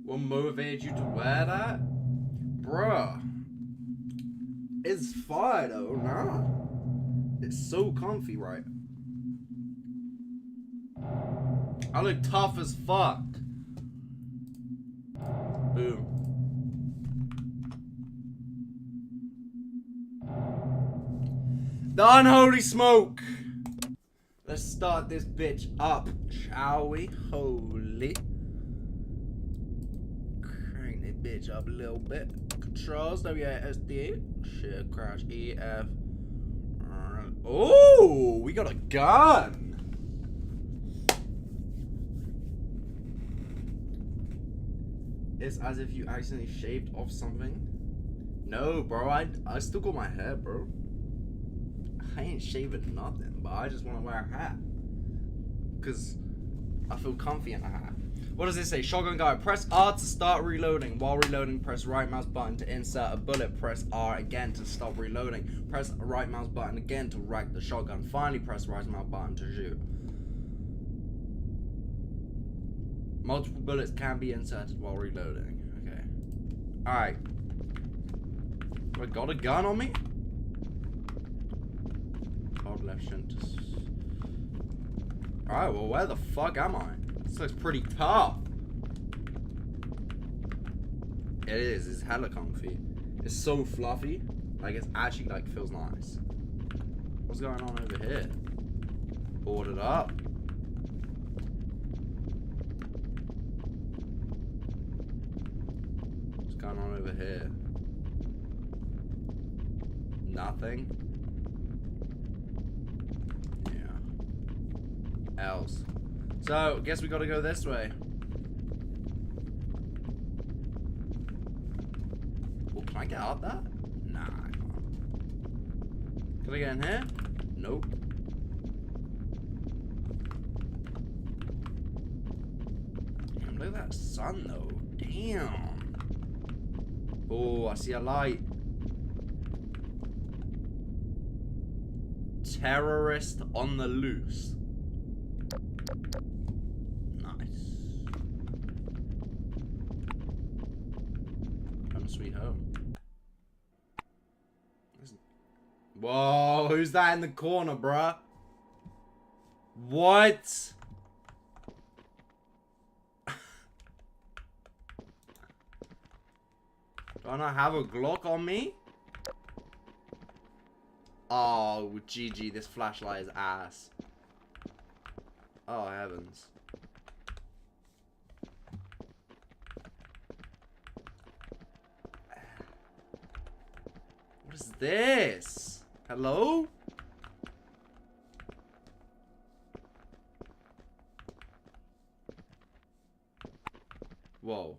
What motivated you to wear that? Bruh. It's fire though, nah. It's so comfy, right? I look tough as fuck. Boom. The unholy smoke. Let's start this bitch up, shall we? Holy. Crank this bitch up a little bit. Controls, WASD. Shift, crouch, EF. Oh, we got a gun. It's as if you accidentally shaved off something. No, bro, I still got my hair, bro. I ain't shaving nothing, but I just want to wear a hat. Because I feel comfy in a hat. What does this say? Shotgun guy. Press R to start reloading. While reloading, press right mouse button to insert a bullet. Press R again to stop reloading. Press right mouse button again to rack the shotgun. Finally, press right mouse button to shoot. Multiple bullets can be inserted while reloading. Okay. Alright. I got a gun on me? Hold left shift. Alright, well, where the fuck am I? This looks pretty tough. It is. It's hella comfy. It's so fluffy. Like, it's actually, like, feels nice. What's going on over here? Boarded up. What's going on over here? Nothing. Yeah. Else. So, guess we gotta go this way. Oh, can I get out that? Nah, I can't. Can I get in here? Nope. Damn, look at that sun though. Damn. Oh, I see a light. Terrorist on the loose. Sweet home. Whoa, who's that in the corner, bruh? What? Do I not have a Glock on me? Oh, GG, this flashlight is ass. Oh, heavens. What is this? Hello? Whoa.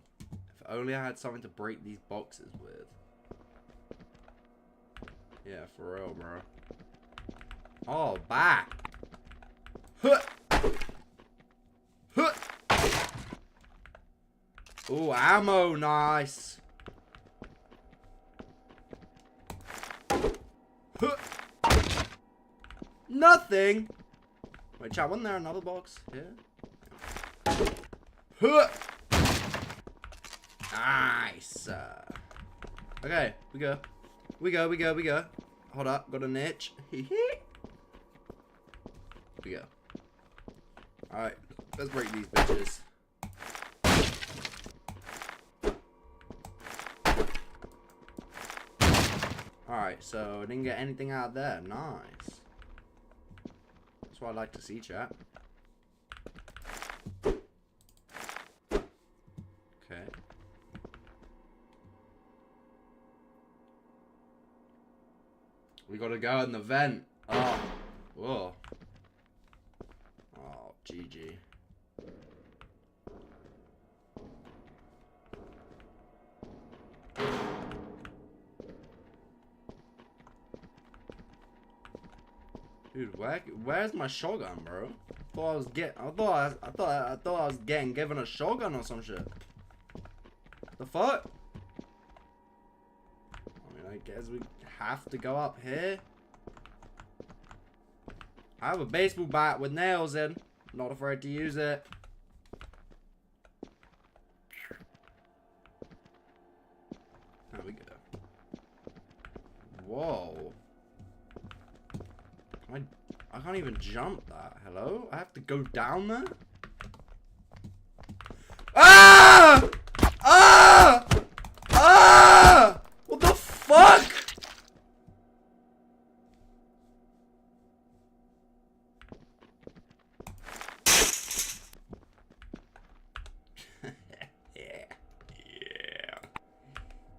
If only I had something to break these boxes with. Yeah, for real, bro. Oh, back. Huh. Huh. Ooh, ammo, nice. Huh. Nothing. Wait, chat, wasn't there another box here? Huh. Nice. Okay, we go. We go. Hold up, got a niche. We go. Alright, let's break these bitches. Alright, so I didn't get anything out of there. Nice. That's what I like to see, chat. Okay. We gotta go in the vent. Oh. Whoa. Oh, GG. Dude, where's my shotgun, bro? I thought I was getting given a shotgun or some shit. The fuck? I mean, I guess we have to go up here. I have a baseball bat with nails in. Not afraid to use it. Whoa. I can't even jump that. Hello? I have to go down there? Ah! Ah! Ah! What the fuck?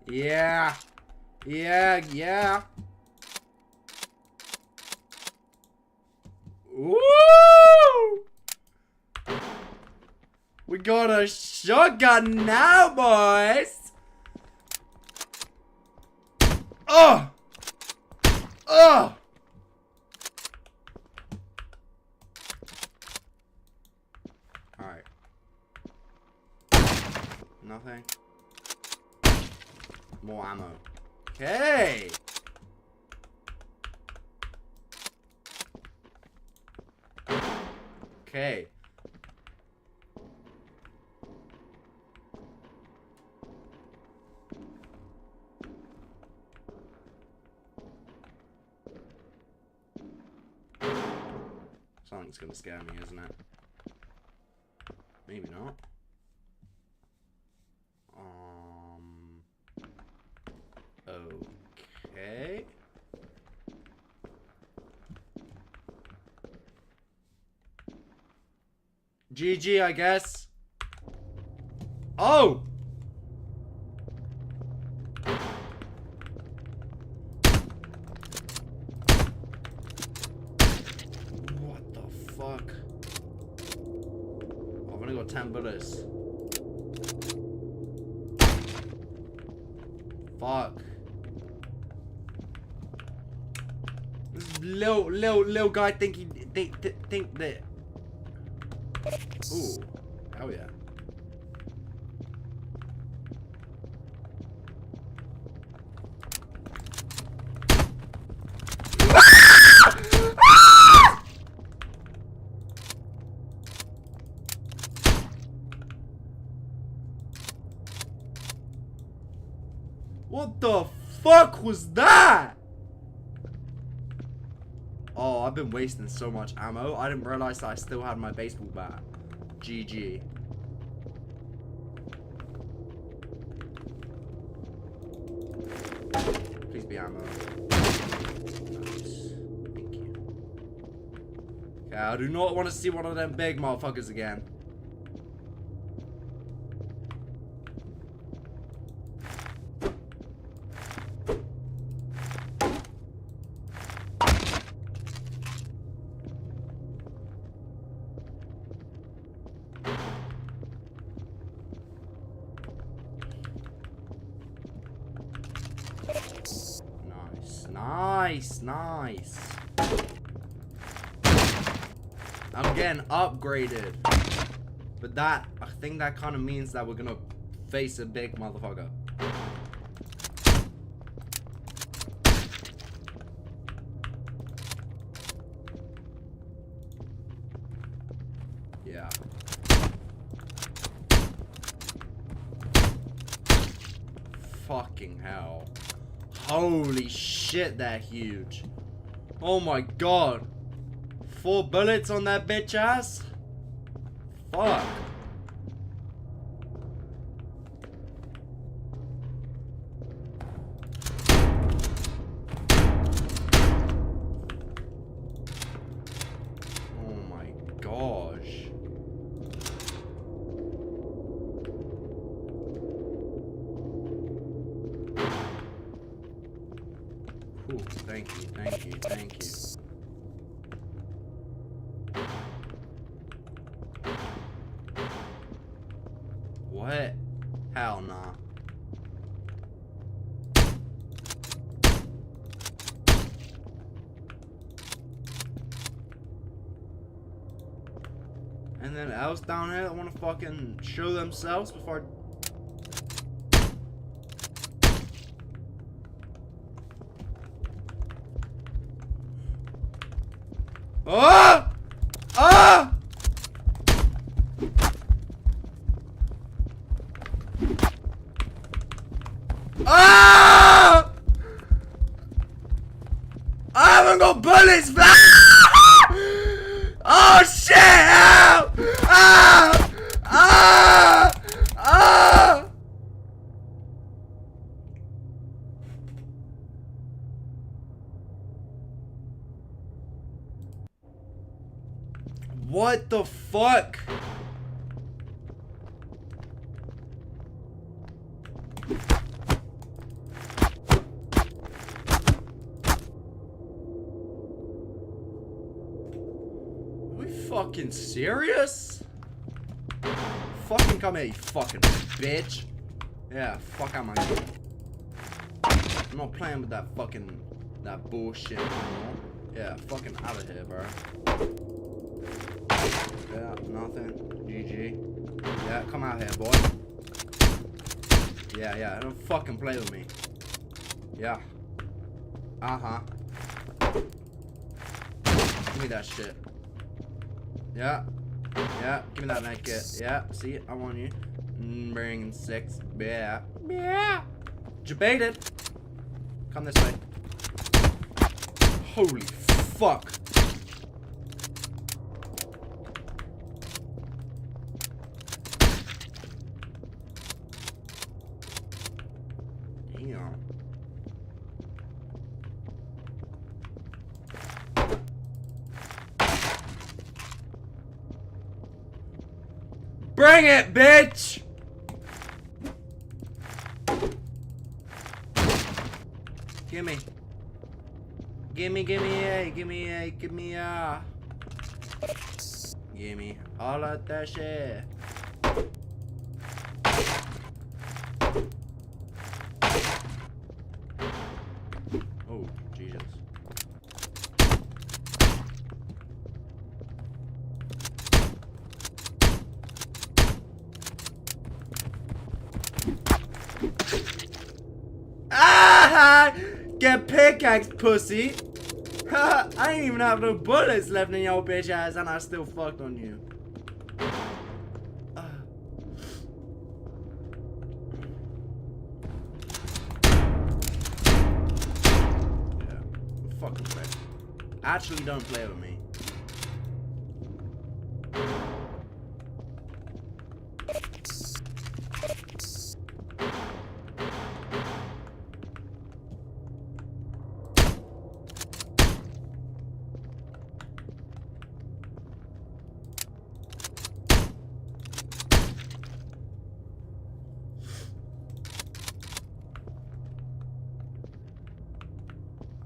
Yeah. Yeah, yeah. Woo! We got a shotgun now, boys. Oh! Oh! Alright. Nothing. More ammo. Okay. Okay. Something's gonna scare me, isn't it? Maybe not. Okay. GG, I guess. Oh! What the fuck? I've only got 10 bullets. Fuck. This little guy think that. Ooh, hell yeah. What the fuck was that? Oh, I've been wasting so much ammo. I didn't realize that I still had my baseball bat. GG. Please be ammo. Nice. Thank you. Okay, I do not want to see one of them big motherfuckers again. Nice. I'm getting upgraded. But I think that kind of means that we're gonna face a big motherfucker. Yeah. Fucking hell. Holy shit, they're huge. Oh my god. 4 bullets on that bitch ass? Fuck. Oh my gosh. Ooh, thank you. What? Hell nah. And then else down here that wanna fucking show themselves before Ah! Ah! Ah! What the fuck? Are we fucking serious? Fucking come here, you fucking bitch. Yeah, fuck out my game. I'm not playing with that fucking, that bullshit anymore. Yeah, fucking out of here, bro. Yeah, nothing. GG. Yeah, come out here, boy. Yeah, don't fucking play with me. Yeah. Uh-huh. Give me that shit. Yeah. Yeah, give me that med kit. Yeah, see, I'm on you. Bring 6. Yeah. Yeah. Debated. Come this way. Holy fuck. Damn. Bring it, bitch! Gimme. Gimme all of that shit. Oh, Jesus. Ah! Get pickaxe, pussy! I ain't even have no bullets left in your bitch ass and I still fucked on you. Yeah, fucking play. Actually, don't play with me.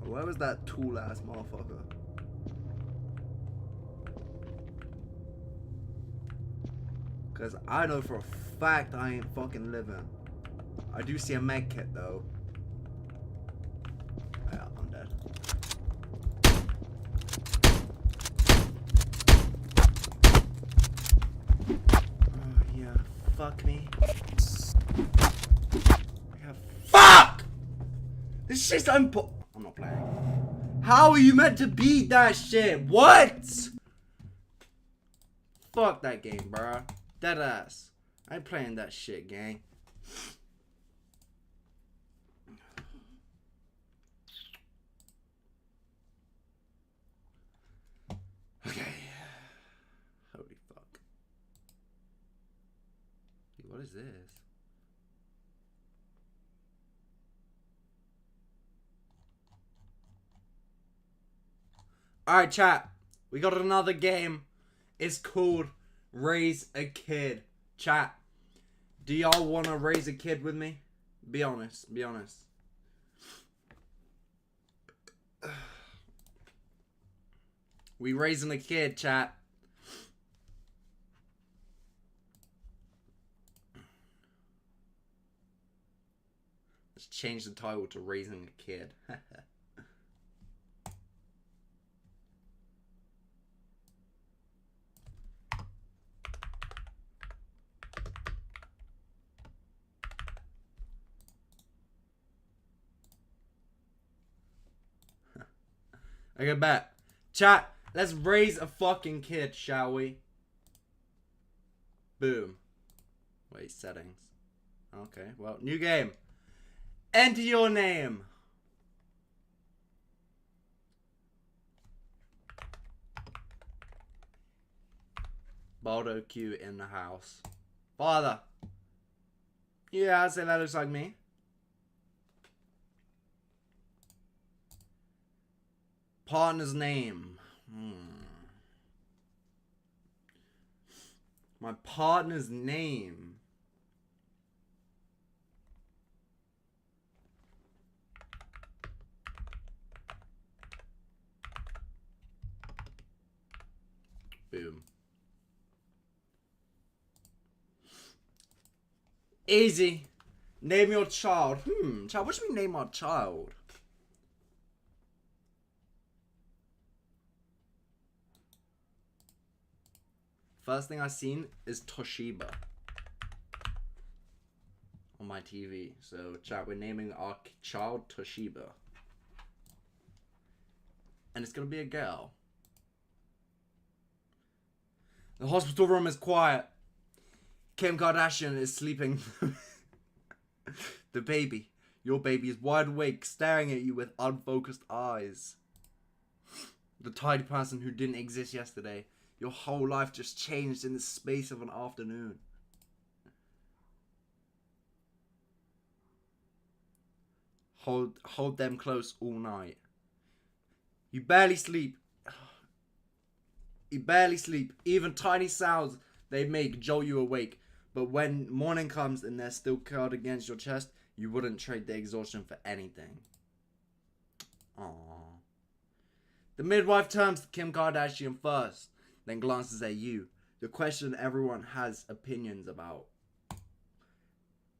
Where was that tool ass motherfucker? Cause I know for a fact I ain't fucking living. I do see a med kit though. Yeah, I'm dead. Oh yeah, fuck me. Yeah, fuck! This shit's I'm not playing. How are you meant to beat that shit? What? Fuck that game, bruh. Dead ass. I ain't playing that shit, gang. Okay. Holy fuck. Dude, what is this? Alright, chat. We got another game. It's called Raise a Kid. Chat. Do y'all want to raise a kid with me? Be honest. Be honest. We raising a kid, chat. Let's change the title to Raising a Kid. Okay, bet. Chat, let's raise a fucking kid, shall we? Boom. Wait, settings. Okay, well, new game. Enter your name. Baldo Q in the house. Father. Yeah, I'd say that looks like me. Partner's name. My partner's name. Boom. Easy. Name your child. Child, what should we name our child? First thing I seen is Toshiba on my TV. So, chat, we're naming our child Toshiba. And it's gonna be a girl. The hospital room is quiet. Kim Kardashian is sleeping. The baby. Your baby is wide awake, staring at you with unfocused eyes. The tidy person who didn't exist yesterday. Your whole life just changed in the space of an afternoon. Hold them close all night. You barely sleep. You barely sleep. Even tiny sounds they make jolt you awake. But when morning comes and they're still curled against your chest, you wouldn't trade the exhaustion for anything. Aww. The midwife turns to Kim Kardashian first, then glances at you. The question everyone has opinions about.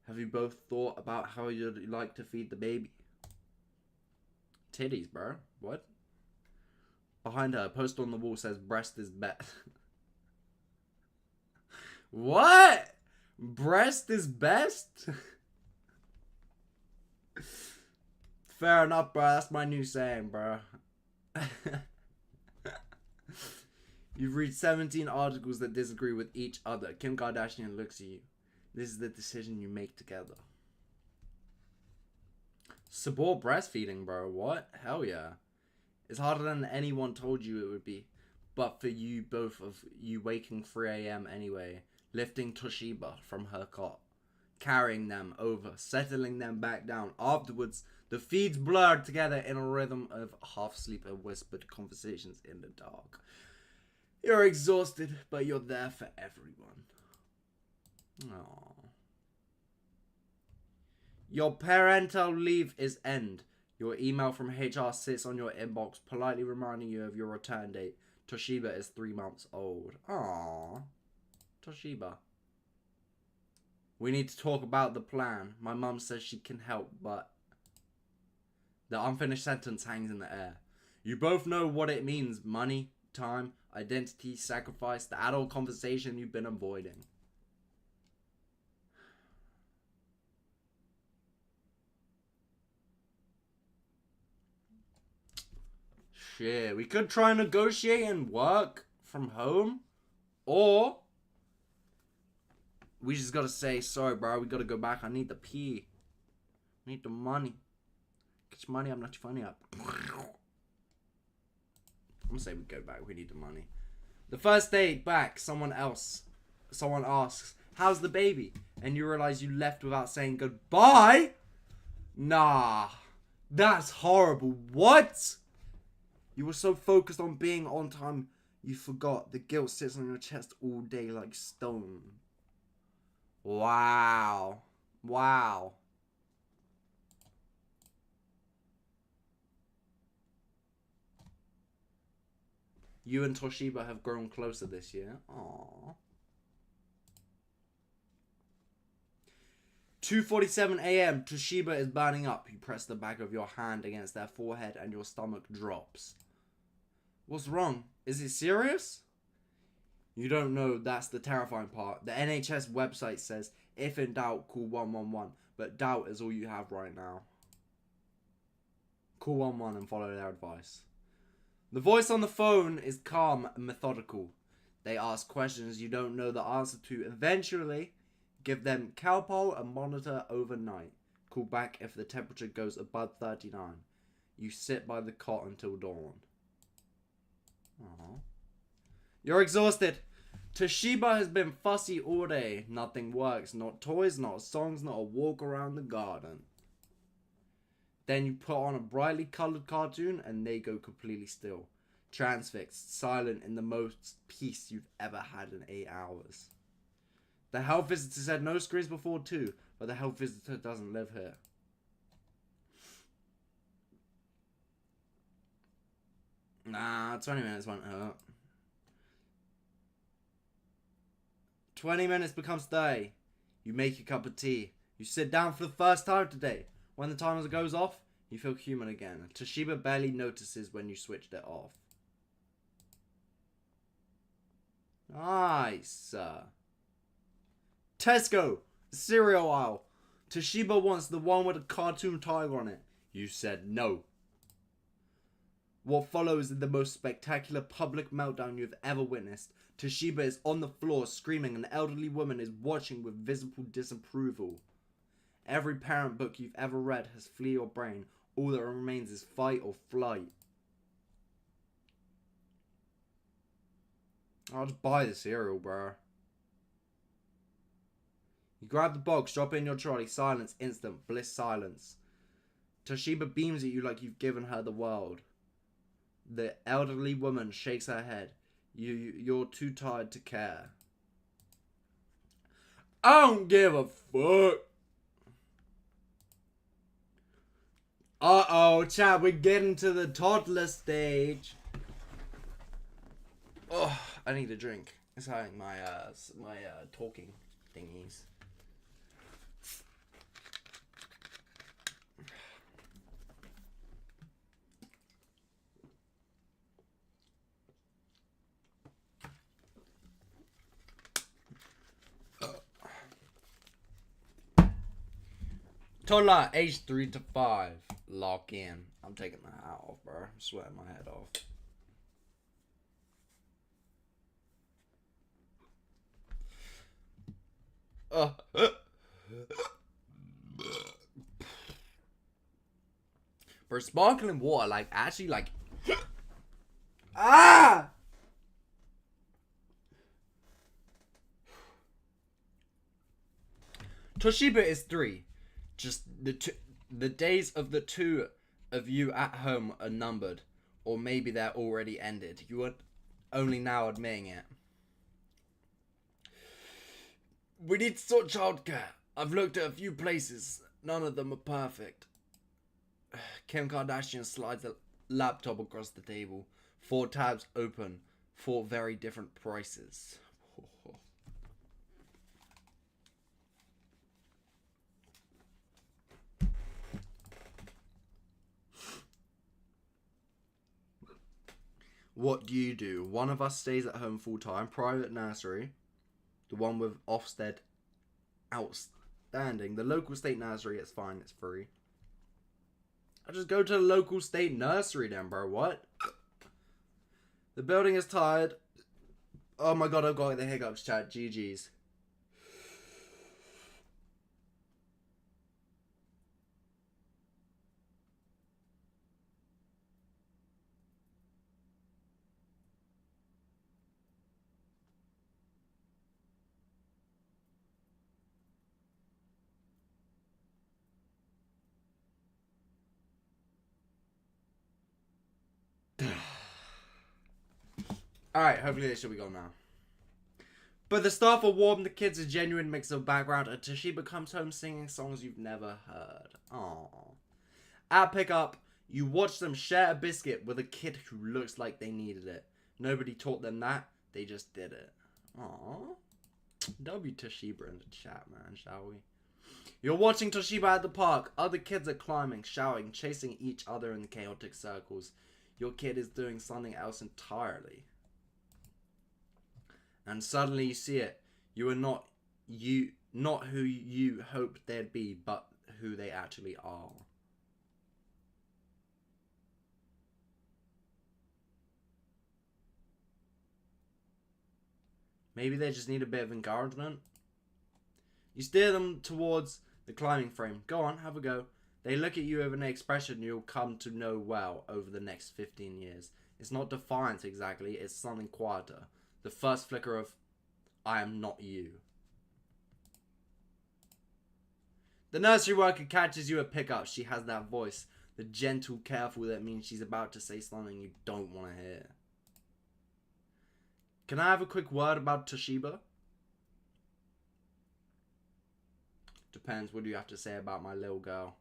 Have you both thought about how you'd like to feed the baby? Titties, bro. What? Behind her, a poster on the wall says breast is best. What? Breast is best? Fair enough, bro. That's my new saying, bro. You've read 17 articles that disagree with each other. Kim Kardashian looks at you. This is the decision you make together. Support breastfeeding, bro. What? Hell yeah. It's harder than anyone told you it would be. But for you, both of you waking 3 a.m. anyway, lifting Toshiba from her cot, carrying them over, settling them back down. Afterwards, the feeds blurred together in a rhythm of half-sleep and whispered conversations in the dark. You're exhausted, but you're there for everyone. Aww. Your parental leave is end. Your email from HR sits on your inbox, politely reminding you of your return date. Toshiba is 3 months old. Aww. Toshiba. We need to talk about the plan. My mum says she can help, but... The unfinished sentence hangs in the air. You both know what it means. Money, time, identity, sacrifice. The adult conversation you've been avoiding. Shit, we could try and negotiate and work from home. Or... we just gotta say, sorry, bro, we gotta go back. I need the pee. I need the money. Get your money, I'm not funny up. I'm gonna say we go back. We need the money. The first day back, someone asks, how's the baby? And you realize you left without saying goodbye? Nah, that's horrible. What? You were so focused on being on time, you forgot the guilt sits on your chest all day like stone. Wow. Wow. You and Toshiba have grown closer this year. Aww. 2:47 a.m. Toshiba is burning up. You press the back of your hand against their forehead and your stomach drops. What's wrong? Is it serious? You don't know, that's the terrifying part. The NHS website says, if in doubt, call 111. But doubt is all you have right now. Call 111 and follow their advice. The voice on the phone is calm and methodical. They ask questions you don't know the answer to. Eventually, give them Calpol and monitor overnight. Call back if the temperature goes above 39. You sit by the cot until dawn. Aww. You're exhausted. Toshiba has been fussy all day. Nothing works. Not toys, not songs, not a walk around the garden. Then you put on a brightly coloured cartoon and they go completely still. Transfixed, silent in the most peace you've ever had in 8 hours. The health visitor said no screens before 2, but the health visitor doesn't live here. Nah, 20 minutes won't hurt. 20 minutes becomes 30. You make your cup of tea. You sit down for the first time today. When the timer goes off, you feel human again. Toshiba barely notices when you switched it off. Nice. Tesco, the cereal aisle. Toshiba wants the one with a cartoon tiger on it. You said no. What follows is the most spectacular public meltdown you've ever witnessed. Toshiba is on the floor screaming. An elderly woman is watching with visible disapproval. Every parent book you've ever read has flee your brain. All that remains is fight or flight. I'll just buy the cereal, bro. You grab the box, drop it in your trolley. Silence, instant, bliss silence. Toshiba beams at you like you've given her the world. The elderly woman shakes her head. You're too tired to care. I don't give a fuck. Uh-oh, chat, we're getting to the toddler stage. Oh, I need a drink. It's having my talking thingies. Toddler, age 3 to 5. Lock in. I'm taking my hat off, bro. I'm sweating my head off. For sparkling water, like, actually, like... Ah! Toshiba is 3. Just the days of the 2 of you at home are numbered. Or maybe they're already ended. You are only now admitting it. We need to sort childcare. I've looked at a few places. None of them are perfect. Kim Kardashian slides a laptop across the table. 4 tabs open. 4 very different prices. What do? One of us stays at home full time. Private nursery. The one with Ofsted outstanding. The local state nursery, it's fine. It's free. I just go to the local state nursery then, bro. What? The building is tired. Oh my god, I've got the hiccups, chat. GG's. Alright, hopefully they should be gone now. But the staff are warm, the kids a genuine mix of background, and Toshiba comes home singing songs you've never heard. Aww. At pickup, you watch them share a biscuit with a kid who looks like they needed it. Nobody taught them that, they just did it. Aww. W Toshiba in the chat, man, shall we? You're watching Toshiba at the park. Other kids are climbing, shouting, chasing each other in chaotic circles. Your kid is doing something else entirely. And suddenly you see it. You are not who you hoped they'd be, but who they actually are. Maybe they just need a bit of encouragement. You steer them towards the climbing frame. Go on, have a go. They look at you with an expression you'll come to know well over the next 15 years. It's not defiance exactly, it's something quieter. The first flicker of, I am not you. The nursery worker catches you at pickup. She has that voice. The gentle, careful that means she's about to say something you don't want to hear. Can I have a quick word about Toshiba? depends. What do you have to say about my little girl?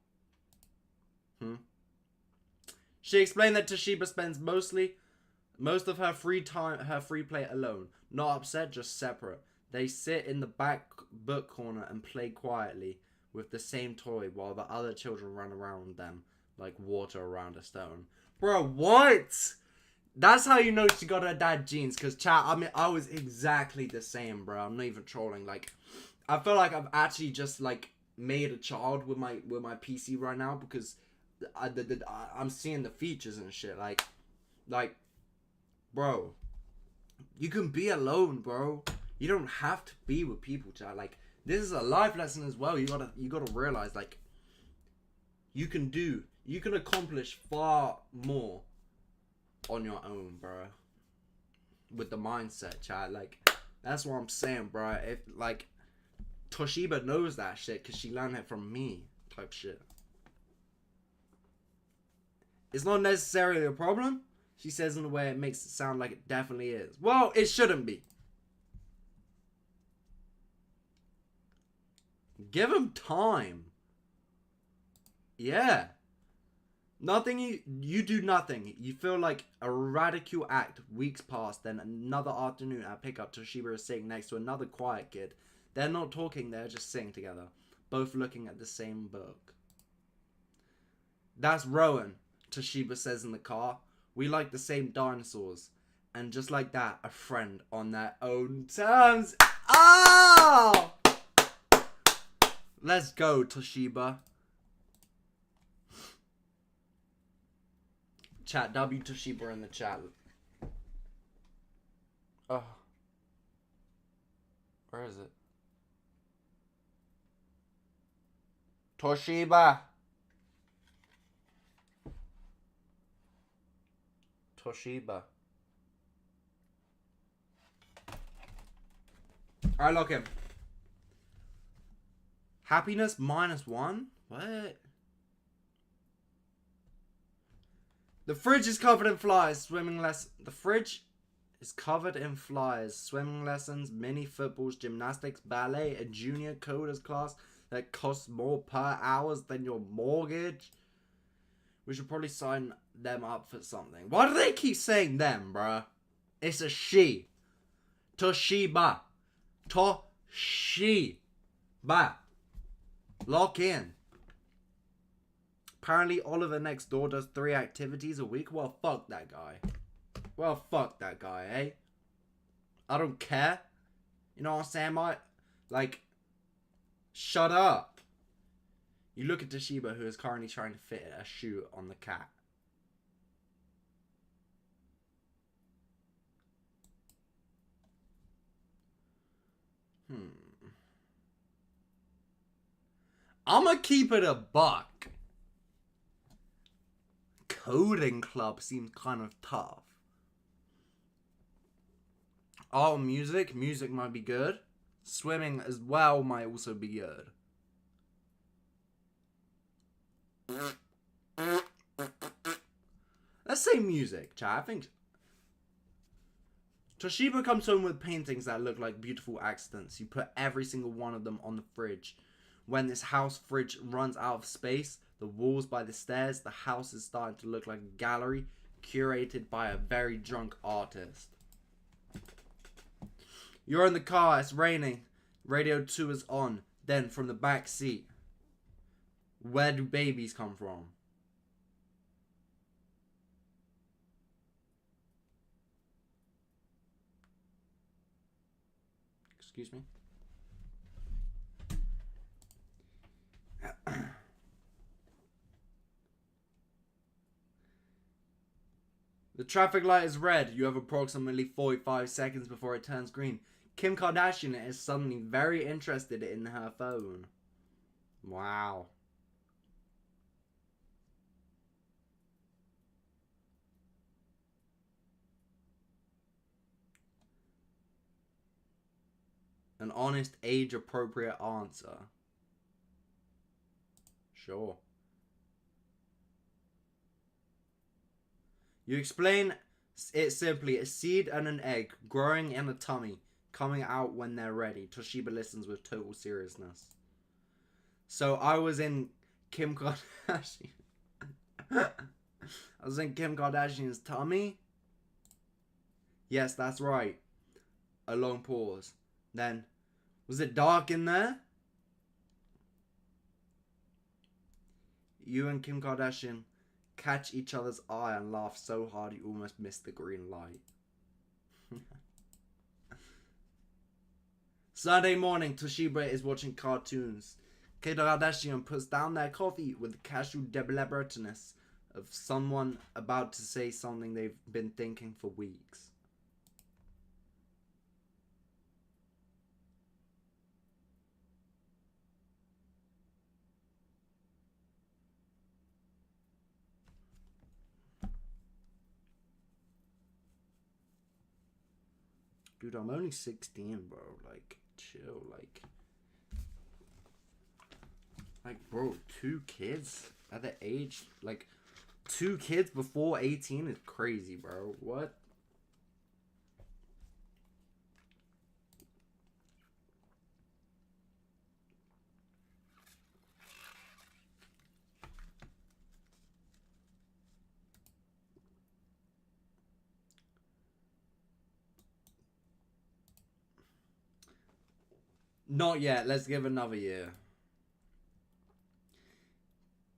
She explained that Toshiba spends most of her free play alone. Not upset, just separate. They sit in the back book corner and play quietly with the same toy while the other children run around them like water around a stone. Bro, what? That's how you know she got her dad genes. Because, chat, I mean, I was exactly the same, bro. I'm not even trolling. Like, I feel like I've actually just, like, made a child with my PC right now. Because I'm seeing the features and shit. Like, bro, you can be alone, bro. You don't have to be with people, chat. Like, this is a life lesson as well. You gotta realize, like, you can accomplish far more on your own, bro. With the mindset, chat. Like, that's what I'm saying, bro. If, like, Toshiba knows that shit because she learned it from me, type shit. It's not necessarily a problem. She says in a way it makes it sound like it definitely is. Well, it shouldn't be. Give him time. Yeah. Nothing, you do nothing. You feel like a radical act. Weeks pass, then another afternoon at pickup, Toshiba is sitting next to another quiet kid. They're not talking, they're just sitting together. Both looking at the same book. That's Rowan, Toshiba says in the car. We like the same dinosaurs. And just like that, a friend on their own terms. Oh! Let's go, Toshiba. Chat, W Toshiba in the chat. Oh. Where is it? Toshiba. Toshiba. Alright, lock him. Happiness -1? What? The fridge is covered in flies. The fridge is covered in flies. Swimming lessons, mini footballs, gymnastics, ballet, a junior coders class that costs more per hour than your mortgage. We should probably sign them up for something. Why do they keep saying them, bruh? It's a she. Toshiba. Toshiba. Lock in. Apparently Oliver next door does 3 activities a week. Well, fuck that guy. Eh? I don't care. You know what I'm saying, mate? Like, shut up. You look at Toshiba, who is currently trying to fit a shoe on the cat. I'ma keep it a buck. Coding club seems kind of tough. Oh, music might be good. Swimming as well might also be good. Let's say music, chat. I think Toshiba comes home with paintings that look like beautiful accidents. You put every single one of them on the fridge. When this house fridge runs out of space, the walls by the stairs, the house is starting to look like a gallery curated by a very drunk artist. You're in the car, it's raining. Radio 2 is on. Then from the back seat, where do babies come from? Excuse me? The traffic light is red. You have approximately 45 seconds before it turns green. Kim Kardashian is suddenly very interested in her phone. Wow. An honest, age-appropriate answer. Sure. You explain it simply: a seed and an egg growing in a tummy, coming out when they're ready. Toshiba listens with total seriousness. So I was in Kim Kardashian. I was in Kim Kardashian's tummy. Yes, that's right. A long pause. Then, was it dark in there? You and Kim Kardashian catch each other's eye and laugh so hard you almost miss the green light. Sunday morning, Toshiba is watching cartoons. Kim Kardashian puts down their coffee with the casual deliberateness of someone about to say something they've been thinking for weeks. Dude, I'm only 16, bro. Like, chill. Like, bro, 2 kids at the age, like, 2 kids before 18 is crazy, bro. What? Not yet. Let's give another year.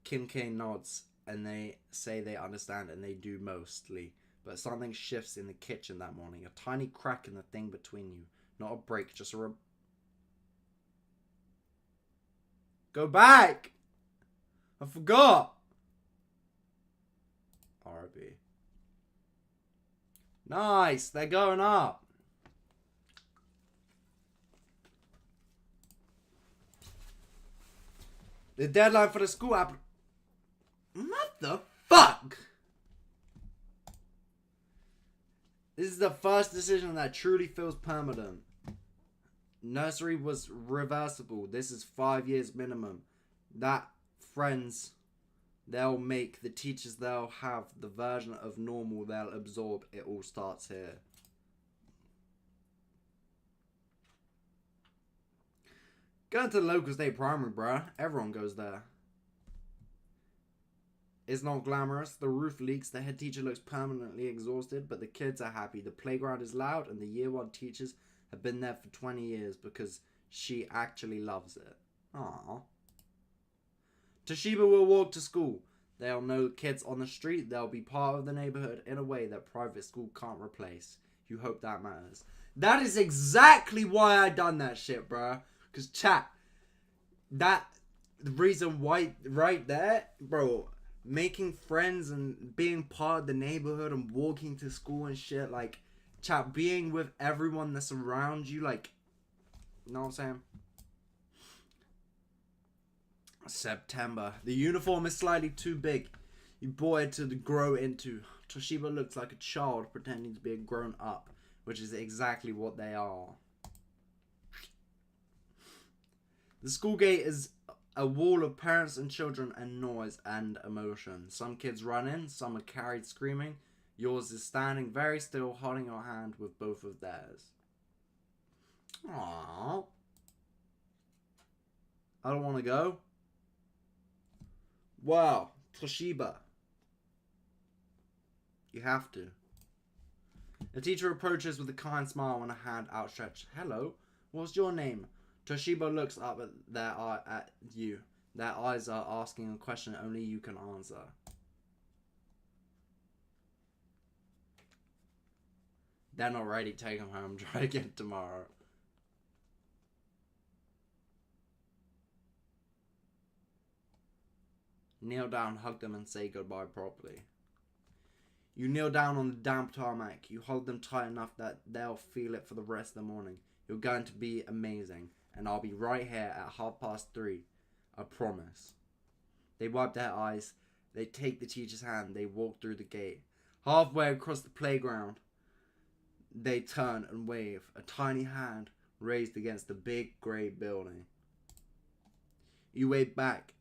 Kim K nods and they say they understand, and they do mostly. But something shifts in the kitchen that morning. A tiny crack in the thing between you. Not a break, just a Go back! I forgot! RB. Nice! They're going up! The deadline for the school app. What the fuck? This is the first decision that truly feels permanent. Nursery was reversible. This is 5 years minimum. That friends they'll make, the teachers they'll have, the version of normal they'll absorb. It all starts here. Going to the local state primary, bruh. Everyone goes there. It's not glamorous. The roof leaks. The head teacher looks permanently exhausted, but the kids are happy. The playground is loud, and the year 1 teachers have been there for 20 years because she actually loves it. Aww. Toshiba will walk to school. They'll know kids on the street. They'll be part of the neighborhood in a way that private school can't replace. You hope that matters. That is exactly why I done that shit, bruh. Because chat, that the reason why right there, bro, making friends and being part of the neighborhood and walking to school and shit, like, chat, being with everyone that's around you, like, you know what I'm saying? September. The uniform is slightly too big. You bought it to grow into. Toshiba looks like a child pretending to be a grown up, which is exactly what they are. The school gate is a wall of parents and children and noise and emotion. Some kids run in, some are carried screaming. Yours is standing very still, holding your hand with both of theirs. Aww. I don't want to go. Wow, Toshiba. You have to. The teacher approaches with a kind smile and a hand outstretched. Hello, what's your name? Toshiba looks up at you. Their eyes are asking a question only you can answer. They're not ready. Take them home. Try again tomorrow. Kneel down, hug them, and say goodbye properly. You kneel down on the damp tarmac. You hold them tight enough that they'll feel it for the rest of the morning. You're going to be amazing. And I'll be right here at 3:30. I promise. They wipe their eyes. They take the teacher's hand. They walk through the gate. Halfway across the playground, they turn and wave. A tiny hand raised against the big grey building. You wave back.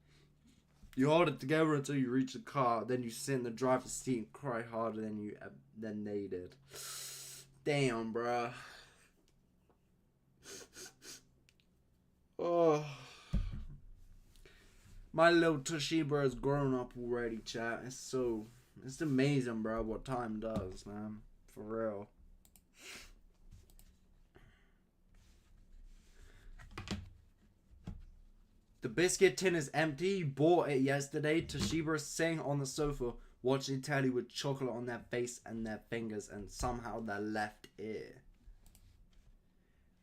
You hold it together until you reach the car. Then you sit in the driver's seat and cry harder than they did. Damn, bruh. Oh. My little Toshiba has grown up already, chat. It's amazing, bro, what time does, man. For real. The biscuit tin is empty. You bought it yesterday. Toshiba is sitting on the sofa watching telly with chocolate on their face and their fingers and somehow their left ear.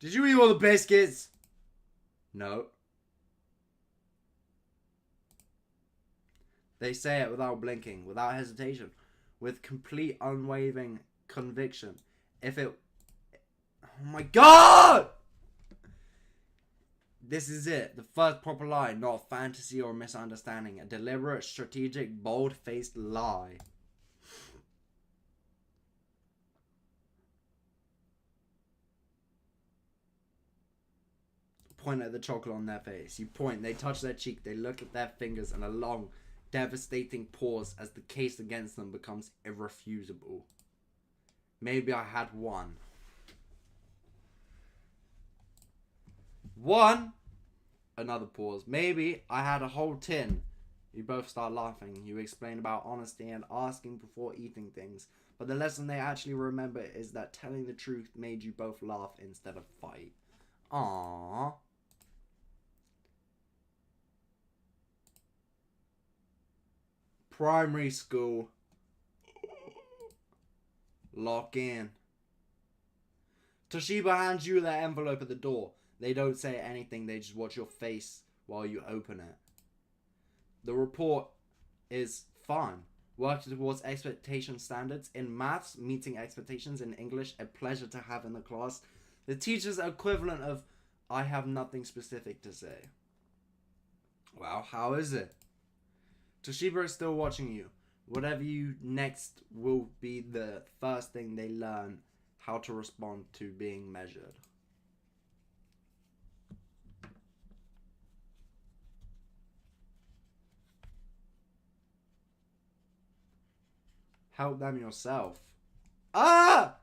Did you eat all the biscuits? No. They say it without blinking, without hesitation, with complete unwavering conviction. If it... Oh my god! This is it. The first proper lie, not a fantasy or a misunderstanding. A deliberate, strategic, bold-faced lie. Point at the chocolate on their face. You point, they touch their cheek, they look at their fingers and a long, devastating pause as the case against them becomes irrefutable. Maybe I had one. One? Another pause. Maybe I had a whole tin. You both start laughing. You explain about honesty and asking before eating things. But the lesson they actually remember is that telling the truth made you both laugh instead of fight. Aww. Primary school. Lock in. Toshiba hands you their envelope at the door. They don't say anything, they just watch your face while you open it. The report is fun. Working towards expectation standards. In maths, meeting expectations. In English, a pleasure to have in the class. The teacher's equivalent of, I have nothing specific to say. Well, how is it? Toshiba is still watching you. Whatever you next will be the first thing they learn how to respond to being measured. Help them yourself. Ah!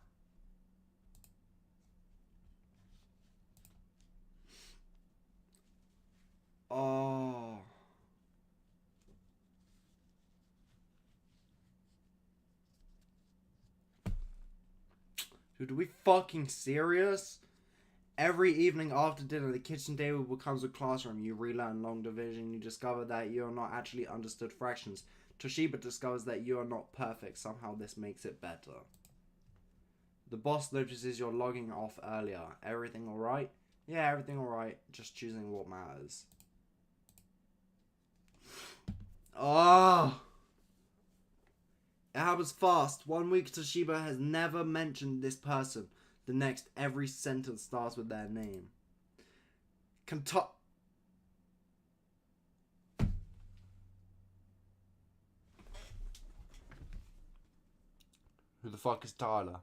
Oh. Dude, are we fucking serious? Every evening after dinner, the kitchen table becomes a classroom. You relearn long division. You discover that you are not actually understood fractions. Toshiba discovers that you are not perfect. Somehow this makes it better. The boss notices you're logging off earlier. Everything alright? Yeah, everything alright. Just choosing what matters. Oh! It happens fast. 1 week Toshiba has never mentioned this person. The next, every sentence starts with their name. Who the fuck is Tyler?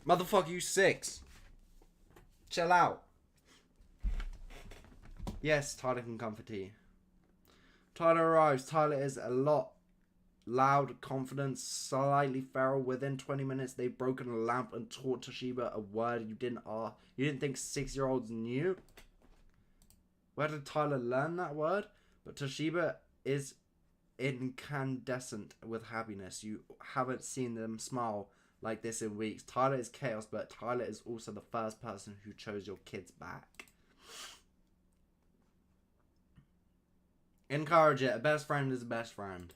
Motherfucker, you 6. Chill out. Yes, Tyler can come for tea. Tyler arrives. Tyler is a lot loud, confident, slightly feral. Within 20 minutes, they've broken a lamp and taught Toshiba a word you didn't think 6-year-olds knew. Where did Tyler learn that word? But Toshiba is incandescent with happiness. You haven't seen them smile like this in weeks. Tyler is chaos, but Tyler is also the first person who chose your kids back. Encourage it. A best friend is a best friend.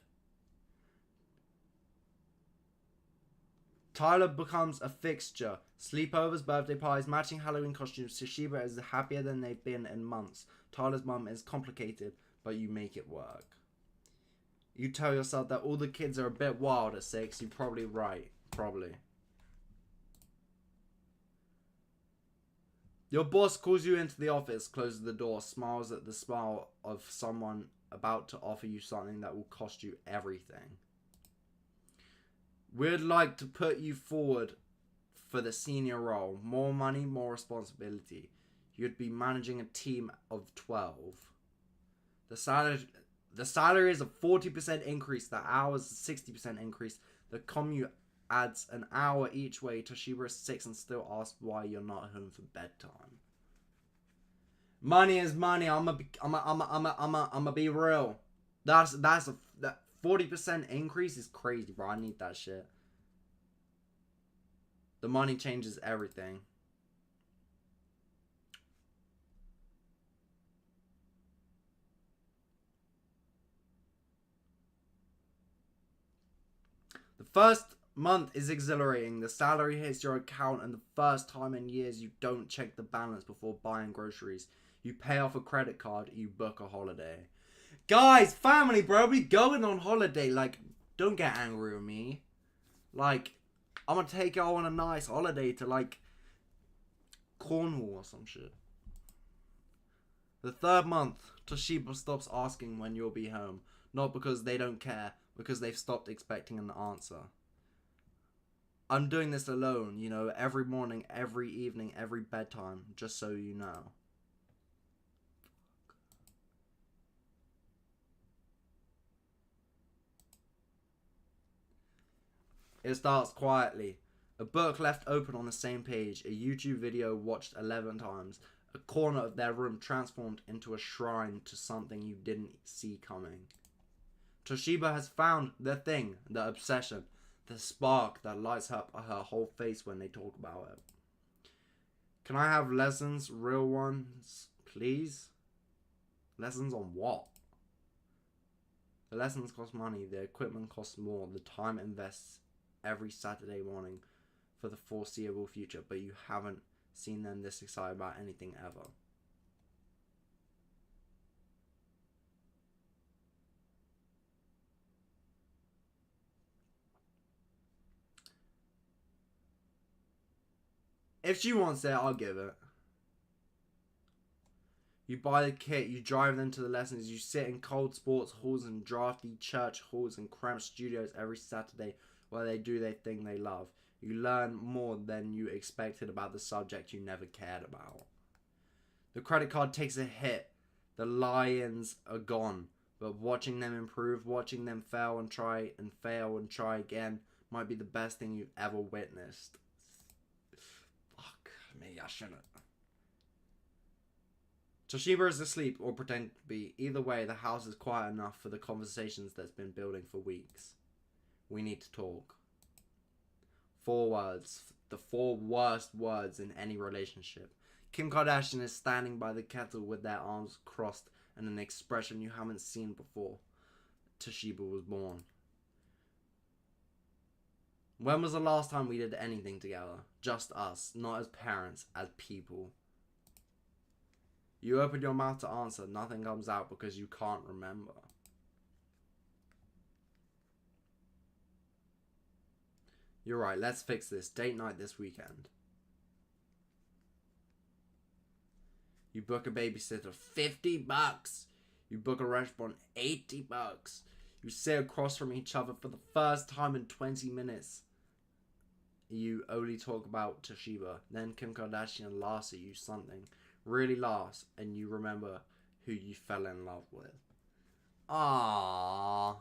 Tyler becomes a fixture. Sleepovers, birthday parties, matching Halloween costumes. Toshiba is happier than they've been in months. Tyler's mum is complicated, but you make it work. You tell yourself that all the kids are a bit wild at 6. You're probably right. Probably. Your boss calls you into the office, closes the door, smiles at the smile of someone about to offer you something that will cost you everything. We'd like to put you forward for the senior role. More money, more responsibility. You'd be managing a team of 12. The salary is a 40% increase. The hours is a 60% increase. The commute adds an hour each way. Toshiba is 6 and still asks why you're not home for bedtime. Money is money. I'ma be real. That 40% increase is crazy, bro. I need that shit. The money changes everything. The first month is exhilarating. The salary hits your account, and the first time in years you don't check the balance before buying groceries. You pay off a credit card, you book a holiday. Guys, family, bro, we going on holiday. Like, don't get angry with me. Like, I'm gonna take y'all on a nice holiday to, like, Cornwall or some shit. The third month, Toshiba stops asking when you'll be home. Not because they don't care, because they've stopped expecting an answer. I'm doing this alone, you know, every morning, every evening, every bedtime, just so you know. It starts quietly. A book left open on the same page, a YouTube video watched 11 times, a corner of their room transformed into a shrine to something you didn't see coming. Toshiba has found the thing, the obsession, the spark that lights up her whole face when they talk about it. Can I have lessons, real ones, please? Lessons on what? The lessons cost money, the equipment costs more, the time invests every Saturday morning for the foreseeable future, but you haven't seen them this excited about anything ever. If she wants it, I'll give it. You buy the kit, you drive them to the lessons, you sit in cold sports halls and drafty church halls and cramped studios every Saturday where they do their thing they love. You learn more than you expected about the subject you never cared about. The credit card takes a hit. The lions are gone. But watching them improve, watching them fail and try and fail and try again might be the best thing you've ever witnessed. Fuck me, I shouldn't. Toshiba is asleep or pretend to be. Either way, the house is quiet enough for the conversations that's been building for weeks. We need to talk. 4 words. The 4 worst words in any relationship. Kim Kardashian is standing by the kettle with their arms crossed and an expression you haven't seen before. Toshiba was born. When was the last time we did anything together? Just us, not as parents, as people. You open your mouth to answer, nothing comes out because you can't remember. You're right, let's fix this. Date night this weekend. You book a babysitter, $50. You book a restaurant, $80. You sit across from each other for the first time in 20 minutes. You only talk about Toshiba. Then Kim Kardashian laughs at you something. Really laughs, and you remember who you fell in love with. Ah.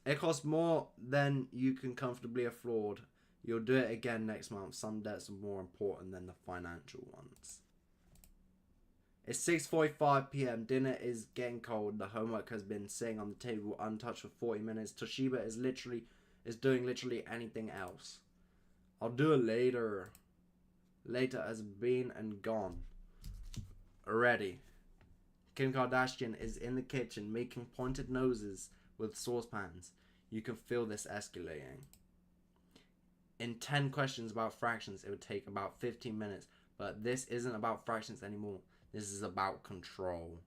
It costs more than you can comfortably afford. You'll do it again next month. Some debts are more important than the financial ones. It's 6:45 p.m. Dinner is getting cold. The homework has been sitting on the table untouched for 40 minutes. Toshiba is doing literally anything else. I'll do it later. Later has been and gone. Already. Kim Kardashian is in the kitchen making pointed noses with saucepans. You can feel this escalating. In 10 questions about fractions, it would take about 15 minutes. But this isn't about fractions anymore. This is about control.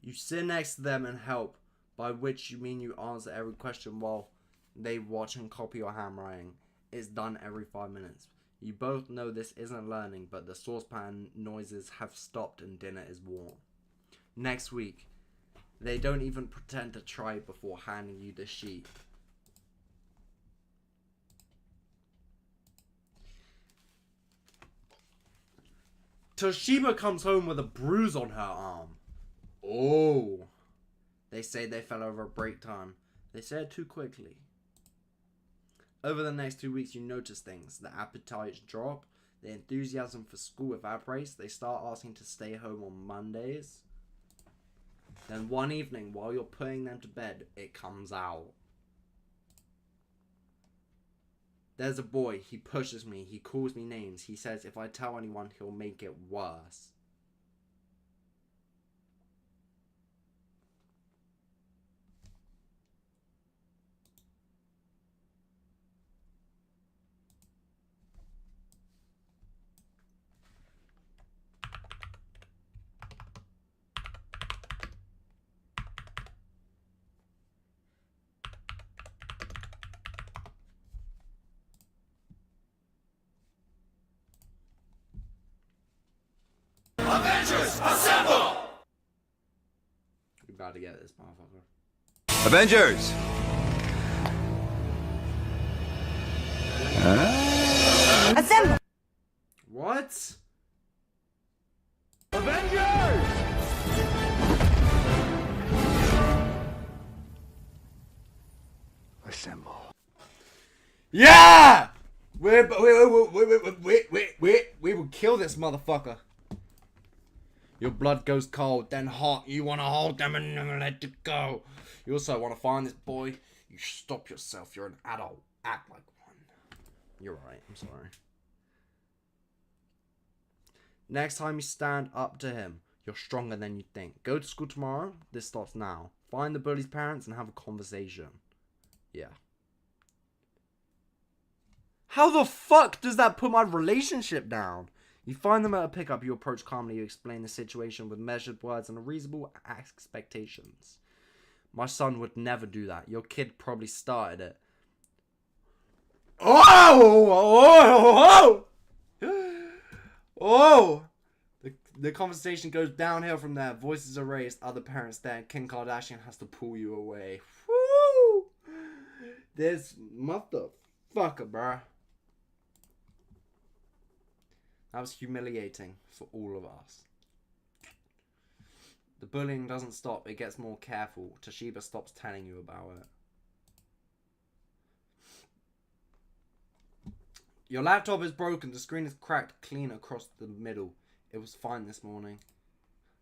You sit next to them and help, by which you mean you answer every question while they watch and copy your handwriting. It's done every 5 minutes. You both know this isn't learning, but the saucepan noises have stopped and dinner is warm. Next week, They don't even pretend to try before handing you the sheet. Toshiba comes home with a bruise on her arm. Oh. They say they fell over at break time. They said it too quickly. Over the next 2 weeks, you notice things. The appetites drop. The enthusiasm for school evaporates. They start asking to stay home on Mondays. Then one evening, while you're putting them to bed, it comes out. There's a boy. He pushes me. He calls me names. He says if I tell anyone, he'll make it worse. Avengers, assemble! We about to get this motherfucker. Avengers! Assemble! What? Avengers! Assemble. Yeah! We will kill this motherfucker. Your blood goes cold, then hot. You want to hold them and never let it go. You also want to find this boy. You stop yourself. You're an adult. Act like one. You're right. I'm sorry. Next time you stand up to him, you're stronger than you think. Go to school tomorrow. This starts now. Find the bully's parents and have a conversation. Yeah. How the fuck does that put my relationship down? You find them at a pickup, you approach calmly, you explain the situation with measured words and reasonable expectations. My son would never do that. Your kid probably started it. Oh! The conversation goes downhill from there. Voices are raised, other parents there. Kim Kardashian has to pull you away. Woo! This motherfucker, bruh. That was humiliating for all of us. The bullying doesn't stop, it gets more careful. Toshiba stops telling you about it. Your laptop is broken, the screen is cracked clean across the middle. It was fine this morning.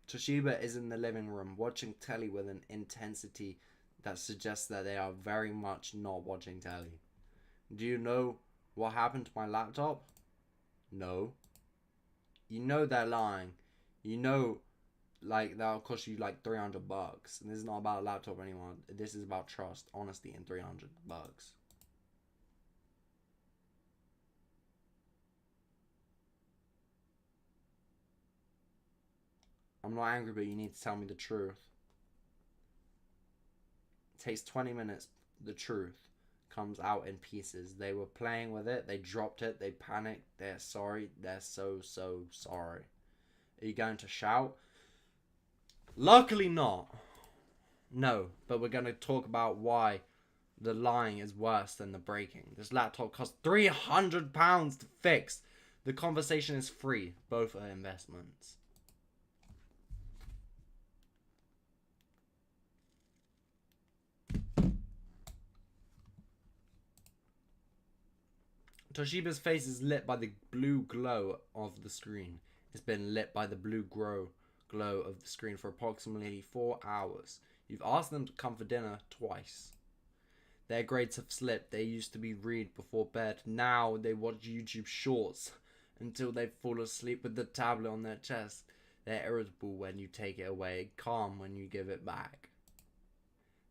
Toshiba is in the living room, watching telly with an intensity that suggests that they are very much not watching telly. Do you know what happened to my laptop? No. You know they're lying. You know, like, that'll cost you like $300. And this is not about a laptop anymore. This is about trust, honesty, and $300. I'm not angry, but you need to tell me the truth. It takes 20 minutes. The truth comes out in pieces. They were playing with it. They dropped it. They panicked. They're sorry. They're so sorry. Are you going to shout? Luckily not. No, but we're going to talk about why the lying is worse than the breaking. This laptop cost £300 to fix. The conversation is free. Both are investments. Toshiba's face is lit by the blue glow of the screen. It's been lit by the blue glow of the screen for approximately 4 hours. You've asked them to come for dinner twice. Their grades have slipped. They used to be read before bed. Now they watch YouTube shorts until they fall asleep with the tablet on their chest. They're irritable when you take it away, calm when you give it back.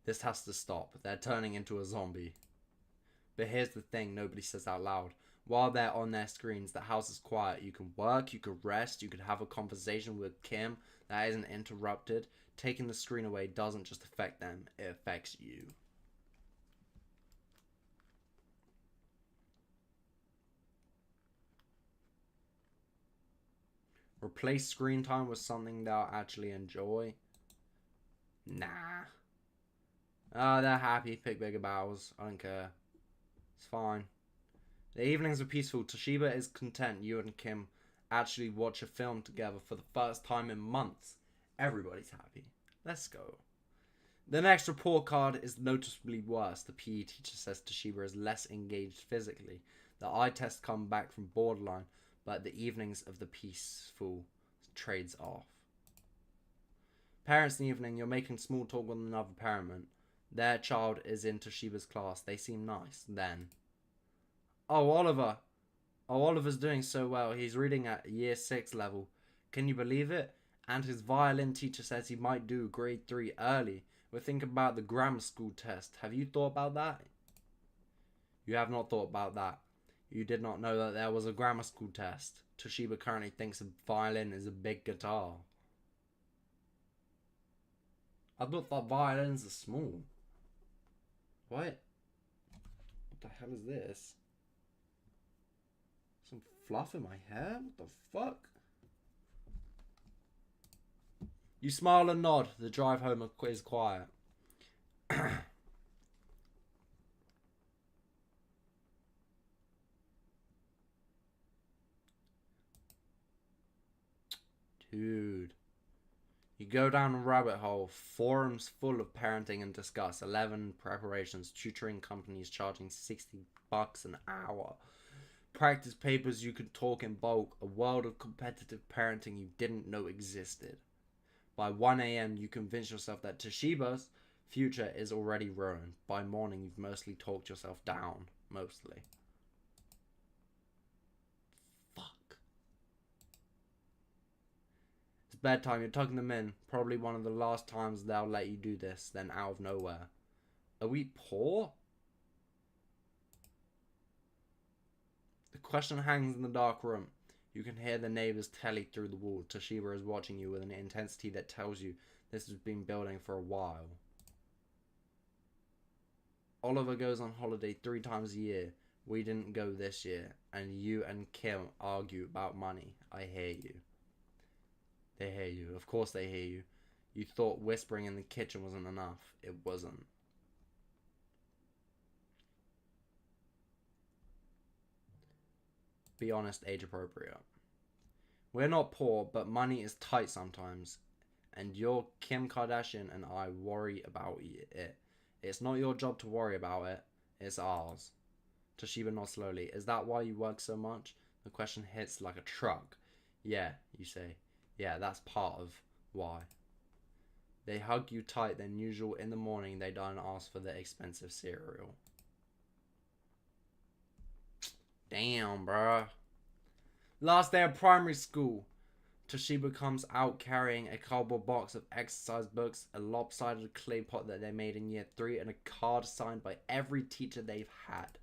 This has to stop. They're turning into a zombie. But here's the thing nobody says out loud. While they're on their screens, the house is quiet. You can work, you could rest, you could have a conversation with Kim that isn't interrupted. Taking the screen away doesn't just affect them, it affects you. Replace screen time with something they'll actually enjoy. Nah. Oh, they're happy. Pick bigger battles. I don't care. It's fine. The evenings are peaceful. Toshiba is content you and Kim actually watch a film together for the first time in months. Everybody's happy. Let's go. The next report card is noticeably worse. The PE teacher says Toshiba is less engaged physically. The eye tests come back from borderline, but the evenings of the peaceful trades off. Parents in the evening, you're making small talk with another parent. Their child is in Toshiba's class. They seem nice. Then. Oh, Oliver. Oh, Oliver's doing so well. He's reading at year 6 level. Can you believe it? And his violin teacher says he might do grade 3 early. We're thinking about the grammar school test. Have you thought about that? You have not thought about that. You did not know that there was a grammar school test. Toshiba currently thinks a violin is a big guitar. I thought that violins are small. What? What the hell is this? Some fluff in my hair? What the fuck? You smile and nod. The drive home is quiet. Dude. You go down a rabbit hole. Forums full of parenting and discuss. 11 preparations. Tutoring companies charging $60 an hour. Practice papers you could talk in bulk. A world of competitive parenting you didn't know existed. By 1 a.m. you convince yourself that Toshiba's future is already ruined. By morning you've mostly talked yourself down. Mostly. Fuck. It's bedtime. You're tucking them in. Probably one of the last times they'll let you do this. Then out of nowhere. Are we poor? The question hangs in the dark room. You can hear the neighbor's telly through the wall. Toshiba is watching you with an intensity that tells you this has been building for a while. Oliver goes on holiday 3 times a year. We didn't go this year. And you and Kim argue about money. I hear you. They hear you. Of course they hear you. You thought whispering in the kitchen wasn't enough. It wasn't. Be honest, age appropriate. We're not poor, but money is tight sometimes. And your Kim Kardashian and I worry about it. It's not your job to worry about it. It's ours. Toshiba nods slowly. Is that why you work so much? The question hits like a truck. Yeah, you say. Yeah, that's part of why. They hug you tight, then usual in the morning they don't ask for the expensive cereal. Damn, bruh. Last day of primary school. Toshiba comes out carrying a cardboard box of exercise books, a lopsided clay pot that they made in year 3, and a card signed by every teacher they've had.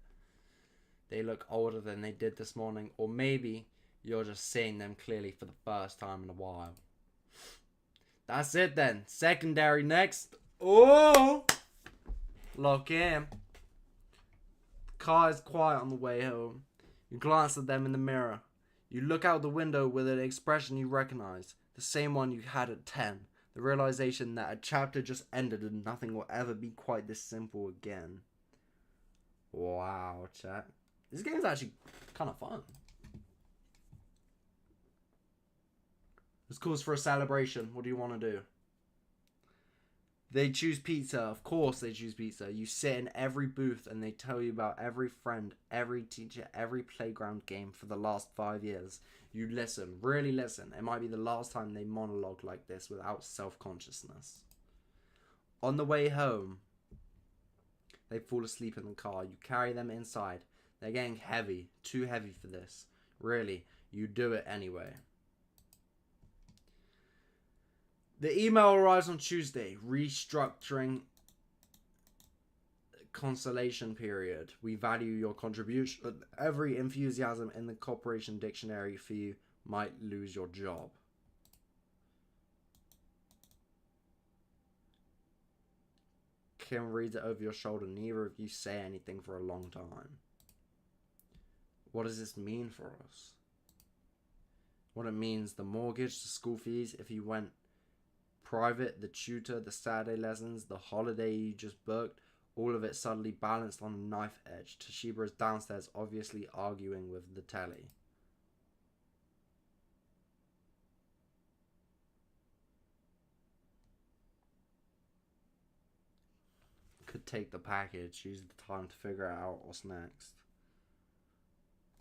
They look older than they did this morning, or maybe you're just seeing them clearly for the first time in a while. That's it then. Secondary next. Oh! Lock in. The car is quiet on the way home. You glance at them in the mirror. You look out the window with an expression you recognize. The same one you had at 10. The realization that a chapter just ended and nothing will ever be quite this simple again. Wow, chat. This game's actually kind of fun. It's cause for a celebration. What do you want to do? They choose pizza. Of course they choose pizza. You sit in every booth and they tell you about every friend, every teacher, every playground game for the last 5 years. You listen. Really listen. It might be the last time they monologue like this without self-consciousness. On the way home, they fall asleep in the car. You carry them inside. They're getting heavy. Too heavy for this. Really, you do it anyway. The email arrives on Tuesday. Restructuring consolation period. We value your contribution. Every enthusiasm in the corporation dictionary for you might lose your job. Kim reads it over your shoulder. Neither of you say anything for a long time. What does this mean for us? What it means, the mortgage, the school fees, if you went private, the tutor, the Saturday lessons, the holiday you just booked, all of it suddenly balanced on a knife edge. Toshiba is downstairs, obviously arguing with the telly. Could take the package, use the time to figure out what's next.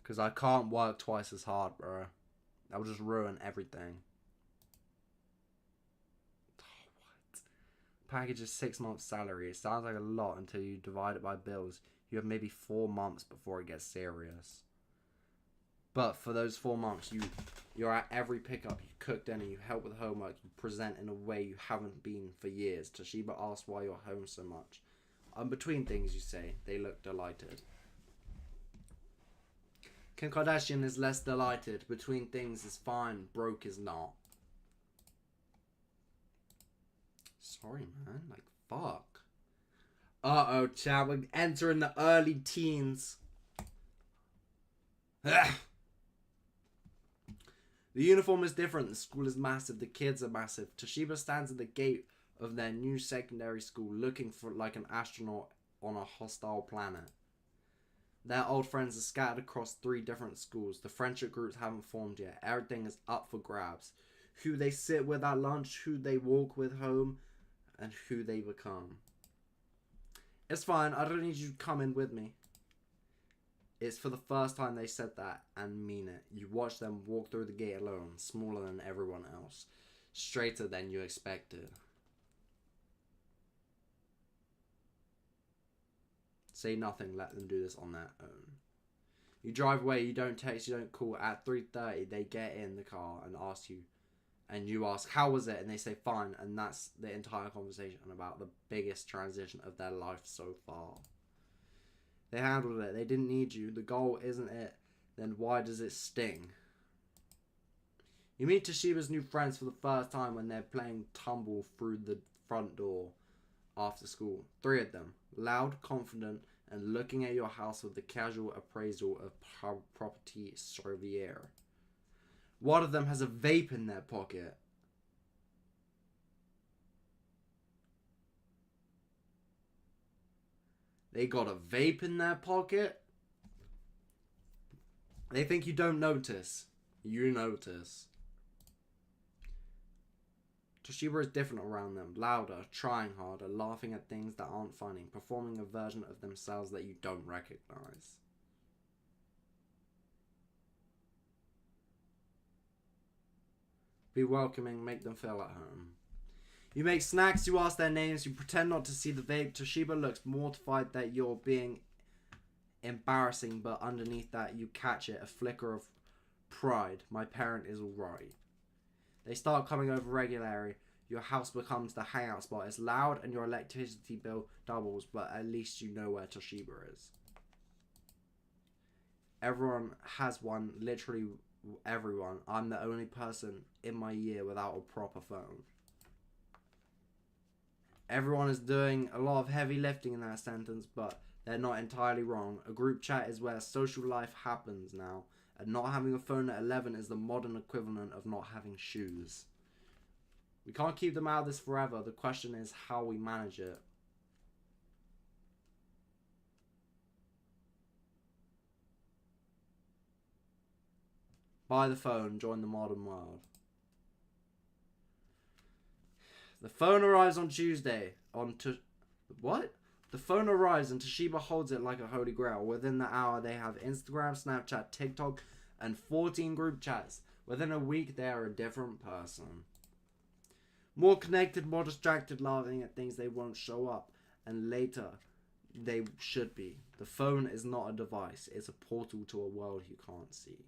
Because I can't work twice as hard, bro. That would just ruin everything. What? Package is 6 months' salary. It sounds like a lot until you divide it by bills. You have maybe 4 months before it gets serious. But for those 4 months, you're at every pickup, you cook dinner, you help with homework, you present in a way you haven't been for years. Toshiba asks why you're home so much. Between things, you say. They look delighted. Kim Kardashian is less delighted. Between things is fine. Broke is not. Sorry, man. Like, fuck. Uh-oh, chat. We're entering the early teens. Ugh. The uniform is different. The school is massive. The kids are massive. Toshiba stands at the gate of their new secondary school looking for like an astronaut on a hostile planet. Their old friends are scattered across 3 different schools. The friendship groups haven't formed yet. Everything is up for grabs. Who they sit with at lunch, who they walk with home, and who they become. It's fine, I don't need you to come in with me. It's for the first time they said that and mean it. You watch them walk through the gate alone, smaller than everyone else. Straighter than you expected. Say nothing, let them do this on their own. You drive away, you don't text, you don't call. At 3:30, they get in the car and ask you, and you ask, how was it? And they say, fine. And that's the entire conversation about the biggest transition of their life so far. They handled it. They didn't need you. The goal isn't it. Then why does it sting? You meet Toshiba's new friends for the first time when they're playing tumble through the front door after school. 3 of them. Loud, confident, and looking at your house with the casual appraisal of property surveyor. One of them has a vape in their pocket. They got a vape in their pocket? They think you don't notice. You notice. Toshiba is different around them, louder, trying harder, laughing at things that aren't funny, performing a version of themselves that you don't recognize. Be welcoming, make them feel at home. You make snacks, you ask their names, you pretend not to see the vape. Toshiba looks mortified that you're being embarrassing, but underneath that you catch it, a flicker of pride. My parent is alright. They start coming over regularly. Your house becomes the hangout spot. It's loud and your electricity bill doubles, but at least you know where Toshiba is. Everyone has one, literally everyone. I'm the only person in my year without a proper phone. Everyone is doing a lot of heavy lifting in that sentence, but they're not entirely wrong. A group chat is where social life happens now. And not having a phone at 11 is the modern equivalent of not having shoes. We can't keep them out of this forever. The question is how we manage it. Buy the phone, join the modern world. The phone arrives on Tuesday. What? The phone arrives and Toshiba holds it like a holy grail. Within the hour, they have Instagram, Snapchat, TikTok, and 14 group chats. Within a week, they are a different person. More connected, more distracted, laughing at things they won't show up. And later, they should be. The phone is not a device. It's a portal to a world you can't see.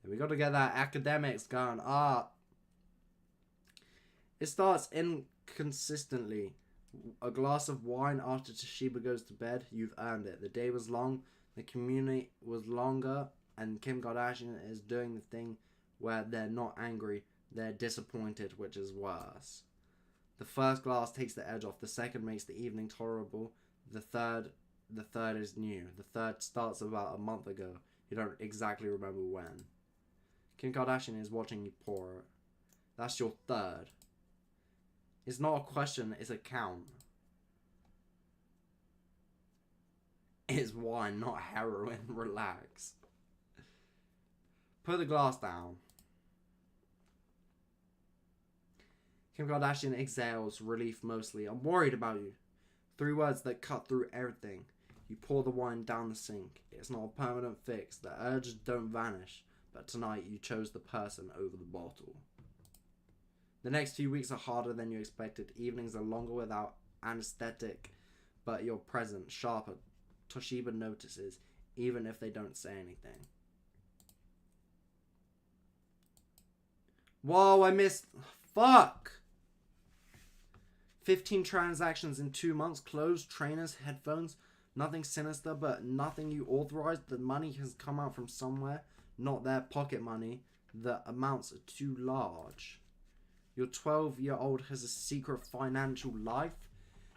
And we got to get that academics going up. It starts inconsistently. A glass of wine after Toshiba goes to bed. You've earned it. The day was long. The community was longer. And Kim Kardashian is doing the thing where they're not angry. They're disappointed, which is worse. The first glass takes the edge off. The second makes the evening tolerable. The third is new. The third starts about a month ago. You don't exactly remember when. Kim Kardashian is watching you pour it. That's your third. It's not a question, it's a count. It's wine, not heroin. Relax. Put the glass down. Kim Kardashian exhales, relief mostly. I'm worried about you. 3 words that cut through everything. You pour the wine down the sink. It's not a permanent fix. The urges don't vanish. But tonight you chose the person over the bottle. The next few weeks are harder than you expected. Evenings are longer without anesthetic, but you're present, sharper. Toshiba notices, even if they don't say anything. Whoa, I missed... Fuck! 15 transactions in 2 months. Clothes, trainers, headphones. Nothing sinister, but nothing you authorized. The money has come out from somewhere. Not their pocket money. The amounts are too large. Your 12-year-old has a secret financial life.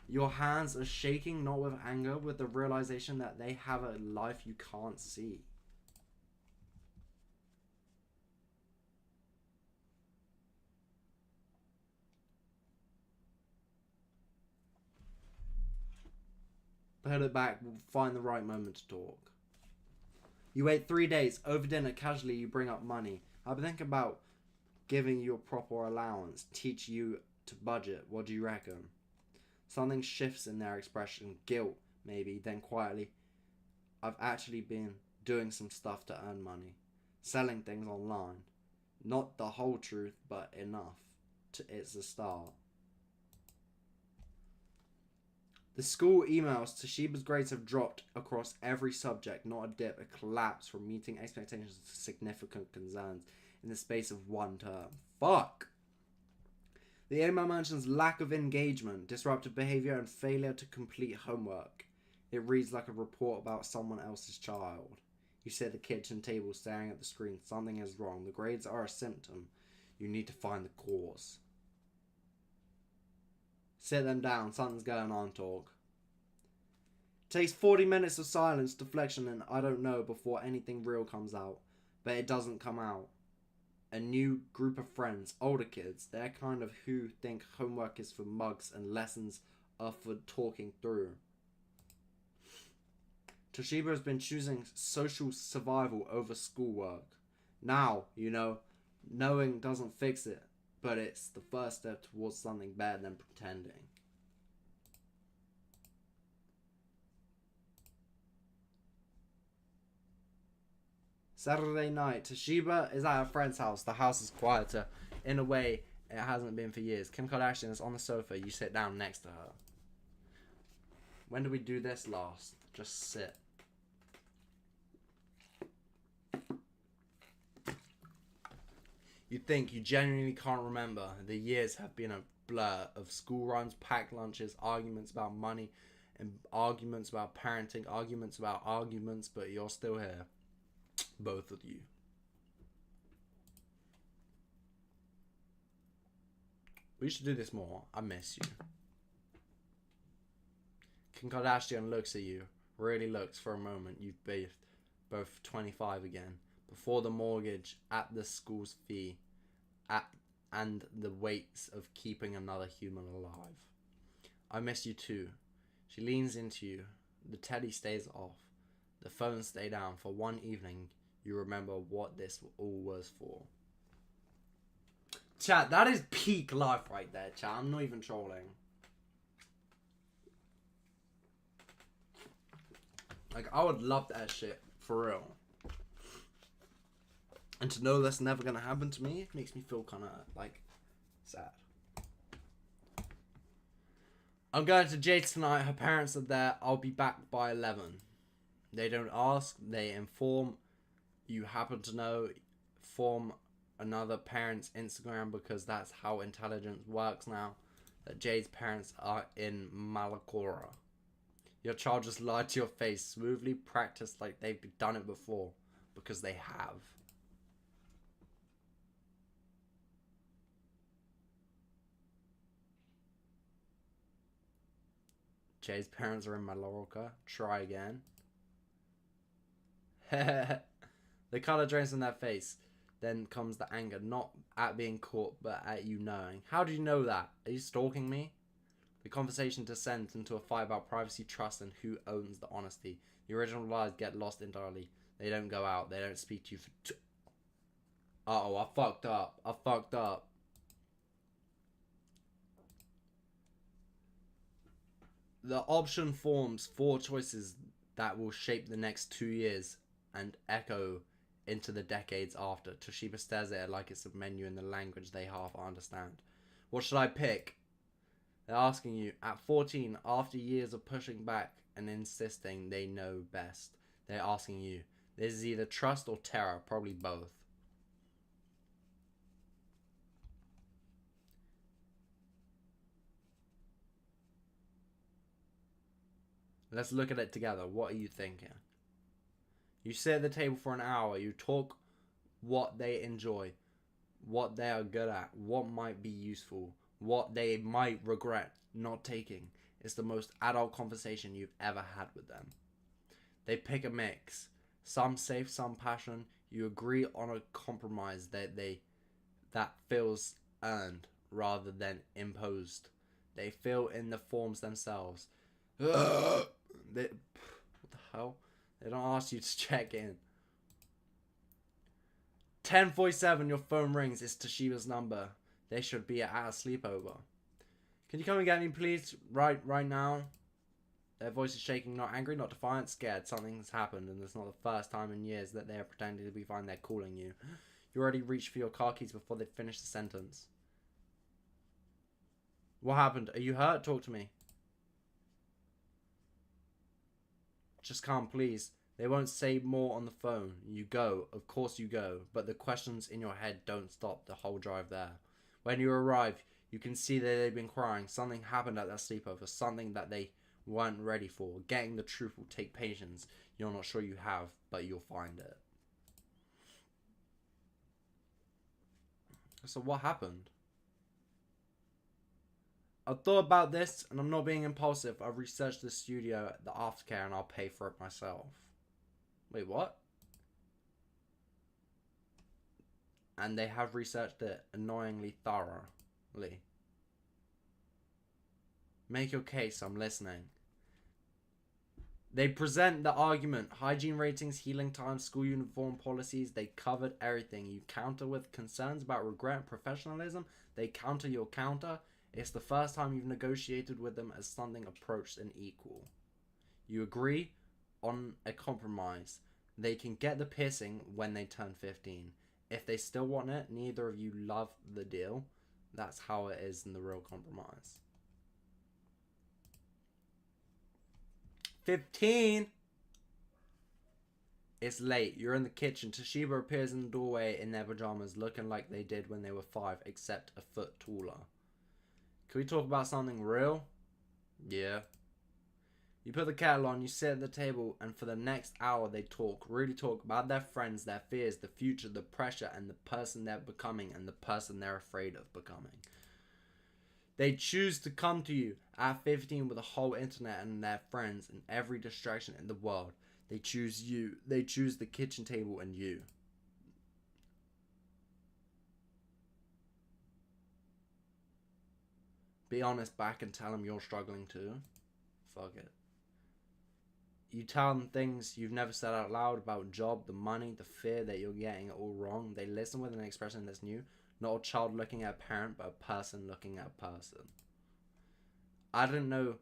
Your hands are shaking, not with anger, with the realization that they have a life you can't see. Put it back, we'll find the right moment to talk. You wait 3 days, over dinner, casually you bring up money. I've been thinking about giving you a proper allowance, teach you to budget. What do you reckon? Something shifts in their expression, guilt maybe, then quietly, I've actually been doing some stuff to earn money, selling things online. Not the whole truth, but enough. It's a start. The school emails, Toshiba's grades have dropped across every subject, not a dip, a collapse from meeting expectations to significant concerns in the space of 1 term. Fuck! The email mentions lack of engagement, disruptive behavior, and failure to complete homework. It reads like a report about someone else's child. You sit at the kitchen table staring at the screen. Something is wrong. The grades are a symptom. You need to find the cause. Sit them down. Something's going on, talk. Takes 40 minutes of silence, deflection, and I don't know before anything real comes out. But it doesn't come out. A new group of friends, older kids, they're kind of who think homework is for mugs and lessons are for talking through. Toshiba has been choosing social survival over schoolwork. Now, knowing doesn't fix it, but it's the first step towards something better than pretending. Saturday night, Toshiba is at a friend's house. The house is quieter. In a way, it hasn't been for years. Kim Kardashian is on the sofa. You sit down next to her. When did we do this last? Just sit. You think you genuinely can't remember. The years have been a blur of school runs, packed lunches, arguments about money, and arguments about parenting, arguments about arguments, but you're still here. Both of you. We should do this more. I miss you. Kim Kardashian looks at you. Really looks for a moment. You've both 25 again. Before the mortgage, at the school's fee, and the weights of keeping another human alive. I miss you too. She leans into you. The teddy stays off. The phones stay down. For one evening, you remember what this all was for. Chat, that is peak life right there, chat. I'm not even trolling. Like, I would love that shit, for real. And to know that's never gonna happen to me makes me feel kind of, like, sad. I'm going to Jade's tonight. Her parents are there. I'll be back by 11. They don't ask. They inform. You happen to know. Form another parent's Instagram because that's how intelligence works now. That Jade's parents are in Malakora. Your child just lied to your face. Smoothly practiced like they've done it before. Because they have. Jade's parents are in Mallorca. Try again. The color drains from their face. Then comes the anger, not at being caught, but at you knowing. How do you know that? Are you stalking me? The conversation descends into a fight about privacy, trust, and who owns the honesty. The original lies get lost entirely. They don't go out. They don't speak to you for... Uh-oh, I fucked up. The option forms 4 choices that will shape the next 2 years and echo into the decades after. Toshiba stares at it like it's a menu in the language they half understand. What should I pick? They're asking you, at 14, after years of pushing back and insisting they know best, they're asking you, this is either trust or terror, probably both. Let's look at it together. What are you thinking? You sit at the table for an hour. You talk what they enjoy, what they are good at, what might be useful, what they might regret not taking. It's the most adult conversation you've ever had with them. They pick a mix. Some safe, some passion. You agree on a compromise that feels earned rather than imposed. They fill in the forms themselves. What the hell? They don't ask you to check in. 10:47, your phone rings. It's Toshiba's number. They should be at a sleepover. Can you come and get me, please? Right now. Their voice is shaking, not angry, not defiant, scared. Something has happened, and it's not the first time in years that they are pretending to be fine. They're calling you. You already reached for your car keys before they finish the sentence. What happened? Are you hurt? Talk to me. Just come, please. They won't say more on the phone. You go. Of course you go. But the questions in your head don't stop the whole drive there. When you arrive, you can see that they've been crying. Something happened at that sleepover. Something that they weren't ready for. Getting the truth will take patience. You're not sure you have, but you'll find it. So what happened? I thought about this, and I'm not being impulsive. I've researched the studio, the aftercare, and I'll pay for it myself. Wait, what? And they have researched it annoyingly thoroughly. Make your case, I'm listening. They present the argument. Hygiene ratings, healing times, school uniform policies. They covered everything. You counter with concerns about regret and professionalism. They counter your counter. It's the first time you've negotiated with them as something approached an equal. You agree on a compromise. They can get the piercing when they turn 15. If they still want it, neither of you love the deal. That's how it is in the real compromise. 15. It's late. You're in the kitchen. Toshiba appears in the doorway in their pajamas, looking like they did when they were 5, except a foot taller. Can we talk about something real? Yeah. You put the kettle on, you sit at the table, and for the next hour they talk, really talk about their friends, their fears, the future, the pressure, and the person they're becoming, and the person they're afraid of becoming. They choose to come to you at 15 with the whole internet and their friends and every distraction in the world. They choose you. They choose the kitchen table and you. Be honest back and tell them you're struggling too. Fuck it. You tell them things you've never said out loud about job, the money, the fear that you're getting it all wrong. They listen with an expression that's new. Not a child looking at a parent, but a person looking at a person. I didn't know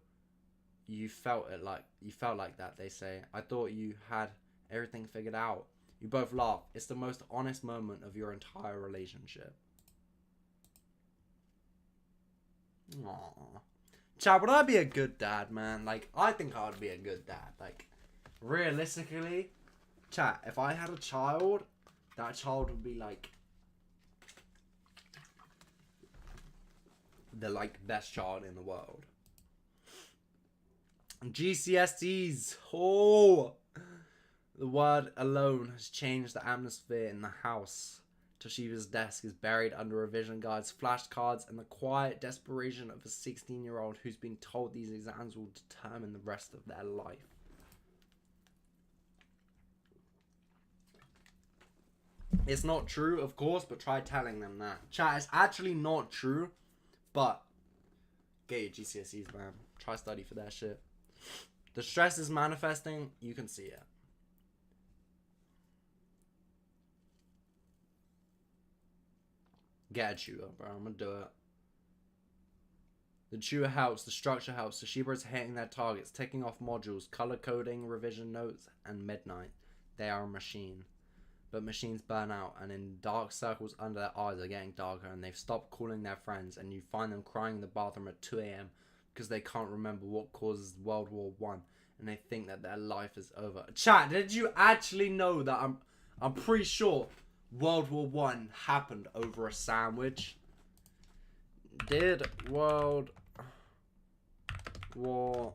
you felt like that, they say. I thought you had everything figured out. You both laugh. It's the most honest moment of your entire relationship. Aww. Chad, would I be a good dad, man? Like, I think I would be a good dad. Like, realistically, Chad, if I had a child, that child would be like the best child in the world. GCSEs. Oh, the word alone has changed the atmosphere in the house. Toshiba's desk is buried under revision guides, flashcards, and the quiet desperation of a 16-year-old who's been told these exams will determine the rest of their life. It's not true, of course, but try telling them that. Chat, it's actually not true, but get your GCSEs, man. Try study for that shit. The stress is manifesting, you can see it. Get a tutor, bro. I'm gonna do it. The tutor helps, the structure helps. Toshiba is hitting their targets, ticking off modules, color coding, revision notes, and midnight. They are a machine. But machines burn out, and in dark circles under their eyes are getting darker, and they've stopped calling their friends, and you find them crying in the bathroom at 2 a.m. because they can't remember what causes World War One, and they think that their life is over. Chat, did you actually know that I'm pretty sure World War One happened over a sandwich? Did World War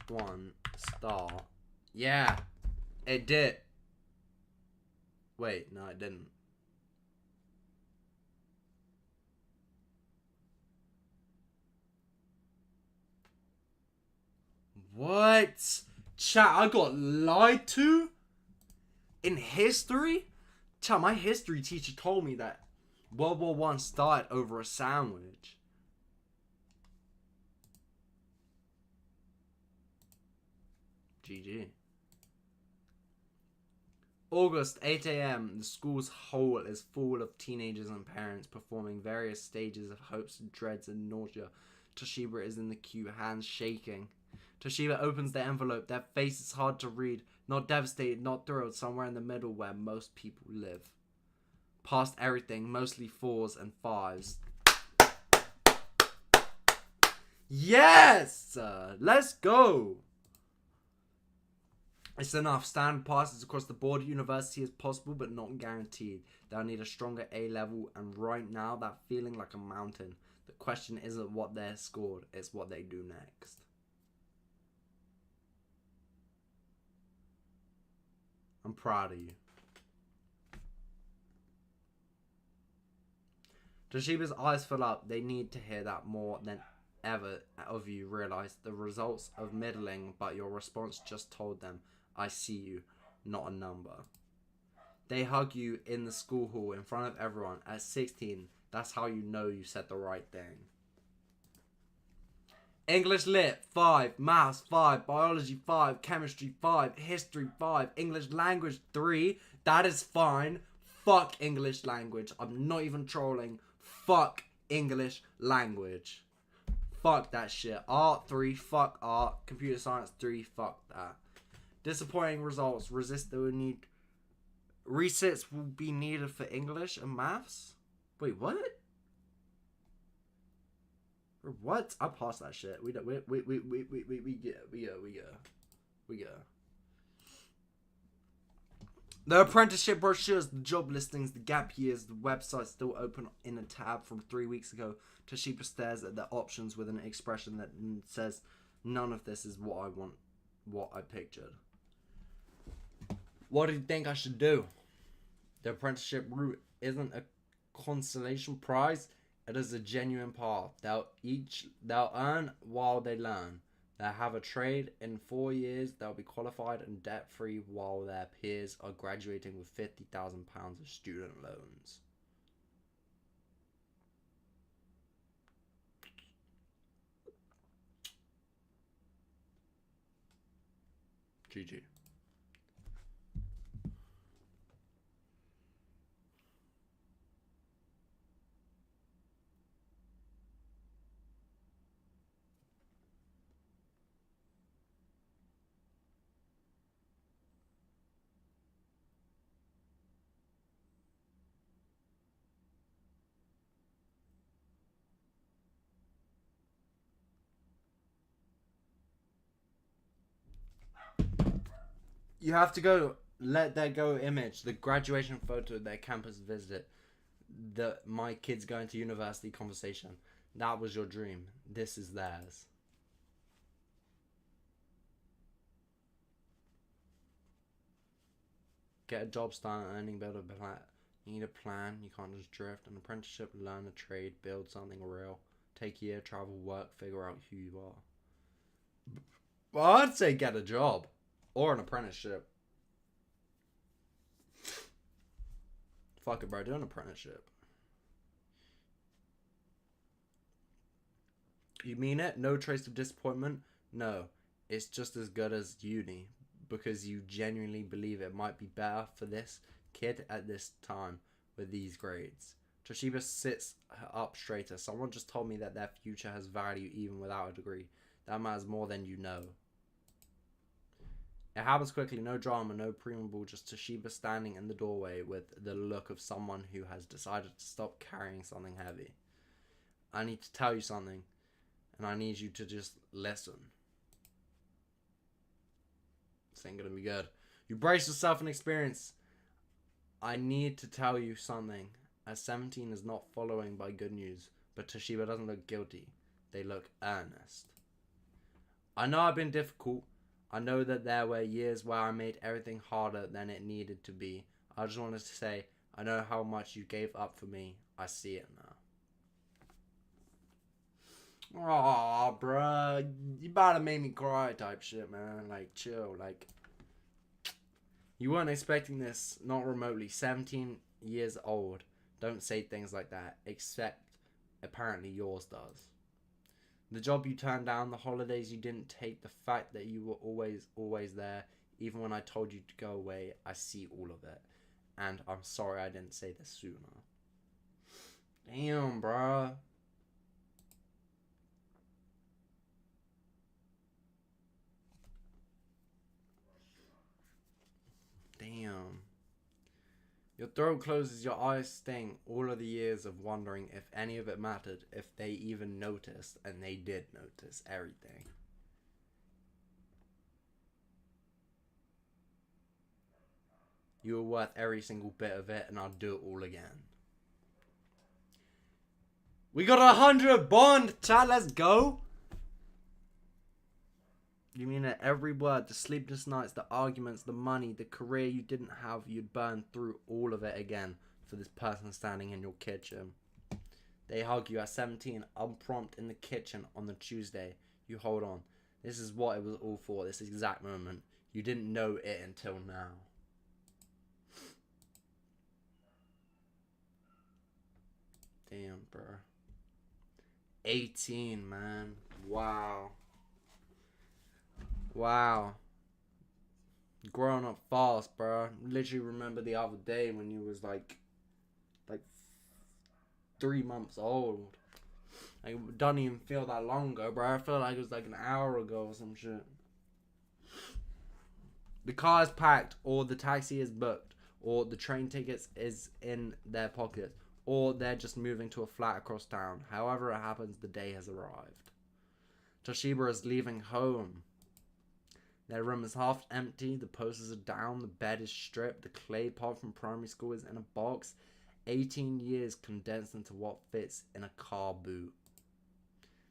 One start? Yeah, it did. Wait, no, it didn't. What? Chat, I got lied to? In history? Chat, my history teacher told me that World War One started over a sandwich. GG. August, 8 a.m. The school's hall is full of teenagers and parents performing various stages of hopes, dreads, and nausea. Toshiba is in the queue, hands shaking. Toshiba opens the envelope. Their face is hard to read. Not devastated, not thrilled, somewhere in the middle where most people live. Past everything, mostly 4s and 5s. Yes! Let's go! It's enough. Standard passes across the board. University is possible, but not guaranteed. They'll need a stronger A level, and right now, that feeling like a mountain. The question isn't what they're scored, it's what they do next. I'm proud of you. Toshiba's eyes fill up. They need to hear that more than ever of you realize the results of middling, but your response just told them, I see you, not a number. They hug you in the school hall in front of everyone. At 16, that's how you know you said the right thing. English Lit 5, Maths 5, Biology 5, Chemistry 5, History 5, English Language 3. That is fine. Fuck English Language. I'm not even trolling. Fuck English Language. Fuck that shit. Art 3, fuck art. Computer Science 3, fuck that. Disappointing results. Resits will be needed for English and Maths? Wait, what? What? I passed that shit. We go. The apprenticeship brochures, the job listings, the gap years, the website still open in a tab from 3 weeks ago. Toshiba stares at the options with an expression that says, none of this is what I want, what I pictured. What do you think I should do? The apprenticeship route isn't a consolation prize. It is a genuine path. They'll earn while they learn. They'll have a trade in 4 years. They'll be qualified and debt-free while their peers are graduating with £50,000 of student loans. GG. You have to go. Let There Go image, the graduation photo, their campus visit, the my kids going to university conversation. That was your dream. This is theirs. Get a job, start earning, build a plan. You need a plan. You can't just drift. An apprenticeship, learn a trade, build something real. Take a year, travel, work, figure out who you are. Well, I'd say get a job. Or an apprenticeship. Fuck it, bro. Do an apprenticeship. You mean it? No trace of disappointment? No. It's just as good as uni. Because you genuinely believe it might be better for this kid at this time with these grades. Toshiba sits up straighter. Someone just told me that their future has value even without a degree. That matters more than you know. It happens quickly, no drama, no preamble, just Toshiba standing in the doorway with the look of someone who has decided to stop carrying something heavy. I need to tell you something, and I need you to just listen. This ain't gonna be good. You brace yourself and experience. I need to tell you something. As 17 is not following by good news, but Toshiba doesn't look guilty. They look earnest. I know I've been difficult. I know that there were years where I made everything harder than it needed to be. I just wanted to say, I know how much you gave up for me. I see it now. Aw, bruh. You about to make me cry type shit, man. Like, chill. Like, you weren't expecting this, not remotely. 17 years old. Don't say things like that. Except, apparently, yours does. The job you turned down, the holidays you didn't take, the fact that you were always there, even when I told you to go away, I see all of it. And I'm sorry I didn't say this sooner. Damn, bruh. Damn. Your throat closes, your eyes sting, all of the years of wondering if any of it mattered, if they even noticed, and they did notice everything. You were worth every single bit of it, and I'll do it all again. We got 100 bond, chat, let's go! You mean that every word, the sleepless nights, the arguments, the money, the career you didn't have, you'd burn through all of it again for this person standing in your kitchen. They hug you at 17, unprompted in the kitchen on the Tuesday. You hold on. This is what it was all for, this exact moment. You didn't know it until now. Damn, bro. 18, man. Wow. Wow. Growing up fast, bro. Literally remember the other day when you was like 3 months old. Like, it doesn't even feel that long ago, bro. I feel like it was like an hour ago or some shit. The car is packed, or the taxi is booked, or the train tickets is in their pocket, or they're just moving to a flat across town. However it happens, the day has arrived. Toshiba is leaving home. Their room is half empty, the posters are down, the bed is stripped, the clay pot from primary school is in a box. 18 years condensed into what fits in a car boot.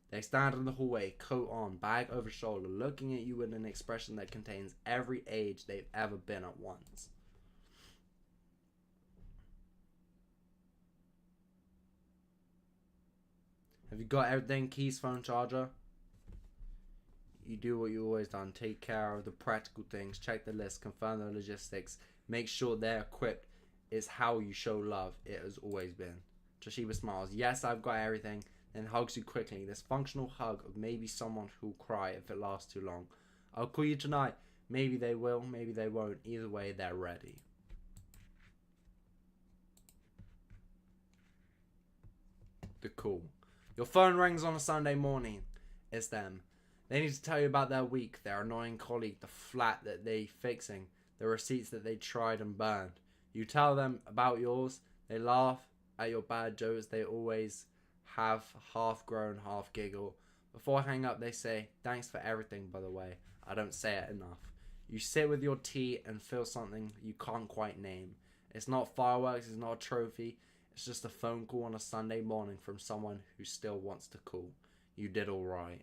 They stand in the hallway, coat on, bag over shoulder, looking at you with an expression that contains every age they've ever been at once. Have you got everything? Keys, phone, charger? You do what you always done. Take care of the practical things. Check the list. Confirm the logistics. Make sure they're equipped. Is how you show love. It has always been. Toshiba smiles. Yes, I've got everything. Then hugs you quickly. This functional hug of maybe someone who'll cry if it lasts too long. I'll call you tonight. Maybe they will. Maybe they won't. Either way, they're ready. The call. Your phone rings on a Sunday morning. It's them. They need to tell you about their week, their annoying colleague, the flat that they fixing, the receipts that they tried and burned. You tell them about yours. They laugh at your bad jokes. They always have half groan, half giggle. Before I hang up, they say, thanks for everything, by the way. I don't say it enough. You sit with your tea and feel something you can't quite name. It's not fireworks, it's not a trophy. It's just a phone call on a Sunday morning from someone who still wants to call. You did all right.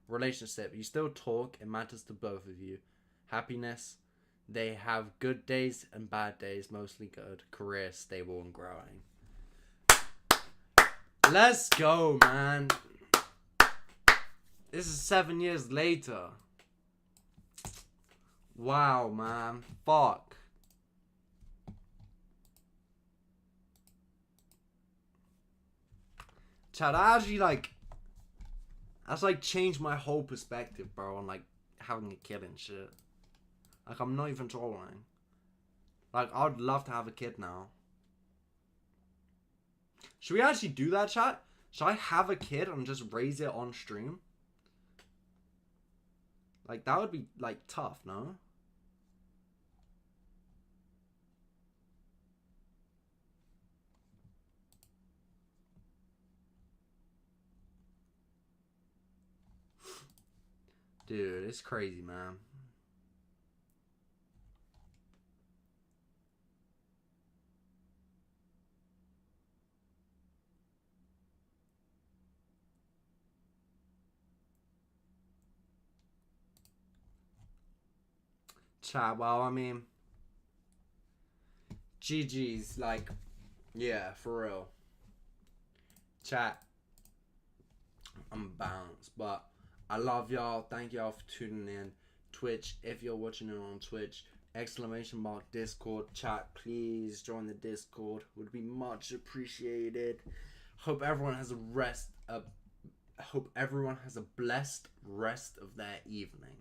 Relationship, you still talk, it matters to both of you. Happiness, they have good days and bad days, mostly good. Career, stable and growing. Let's go, man. This is 7 years later. Wow, man. Fuck. Chad, I actually like. That's like changed my whole perspective, bro, on like having a kid and shit. Like, I'm not even trolling. Like, I'd love to have a kid now. Should we actually do that, chat? Should I have a kid and just raise it on stream? Like, that would be, like, tough, no? Dude, it's crazy, man. Chat, well, I mean, GG's, like, yeah, for real. Chat, I'm bounced, but I love y'all. Thank y'all for tuning in. Twitch, if you're watching it on Twitch, exclamation mark Discord. Chat, please join the Discord. Would be much appreciated. Hope everyone has a blessed rest of their evening.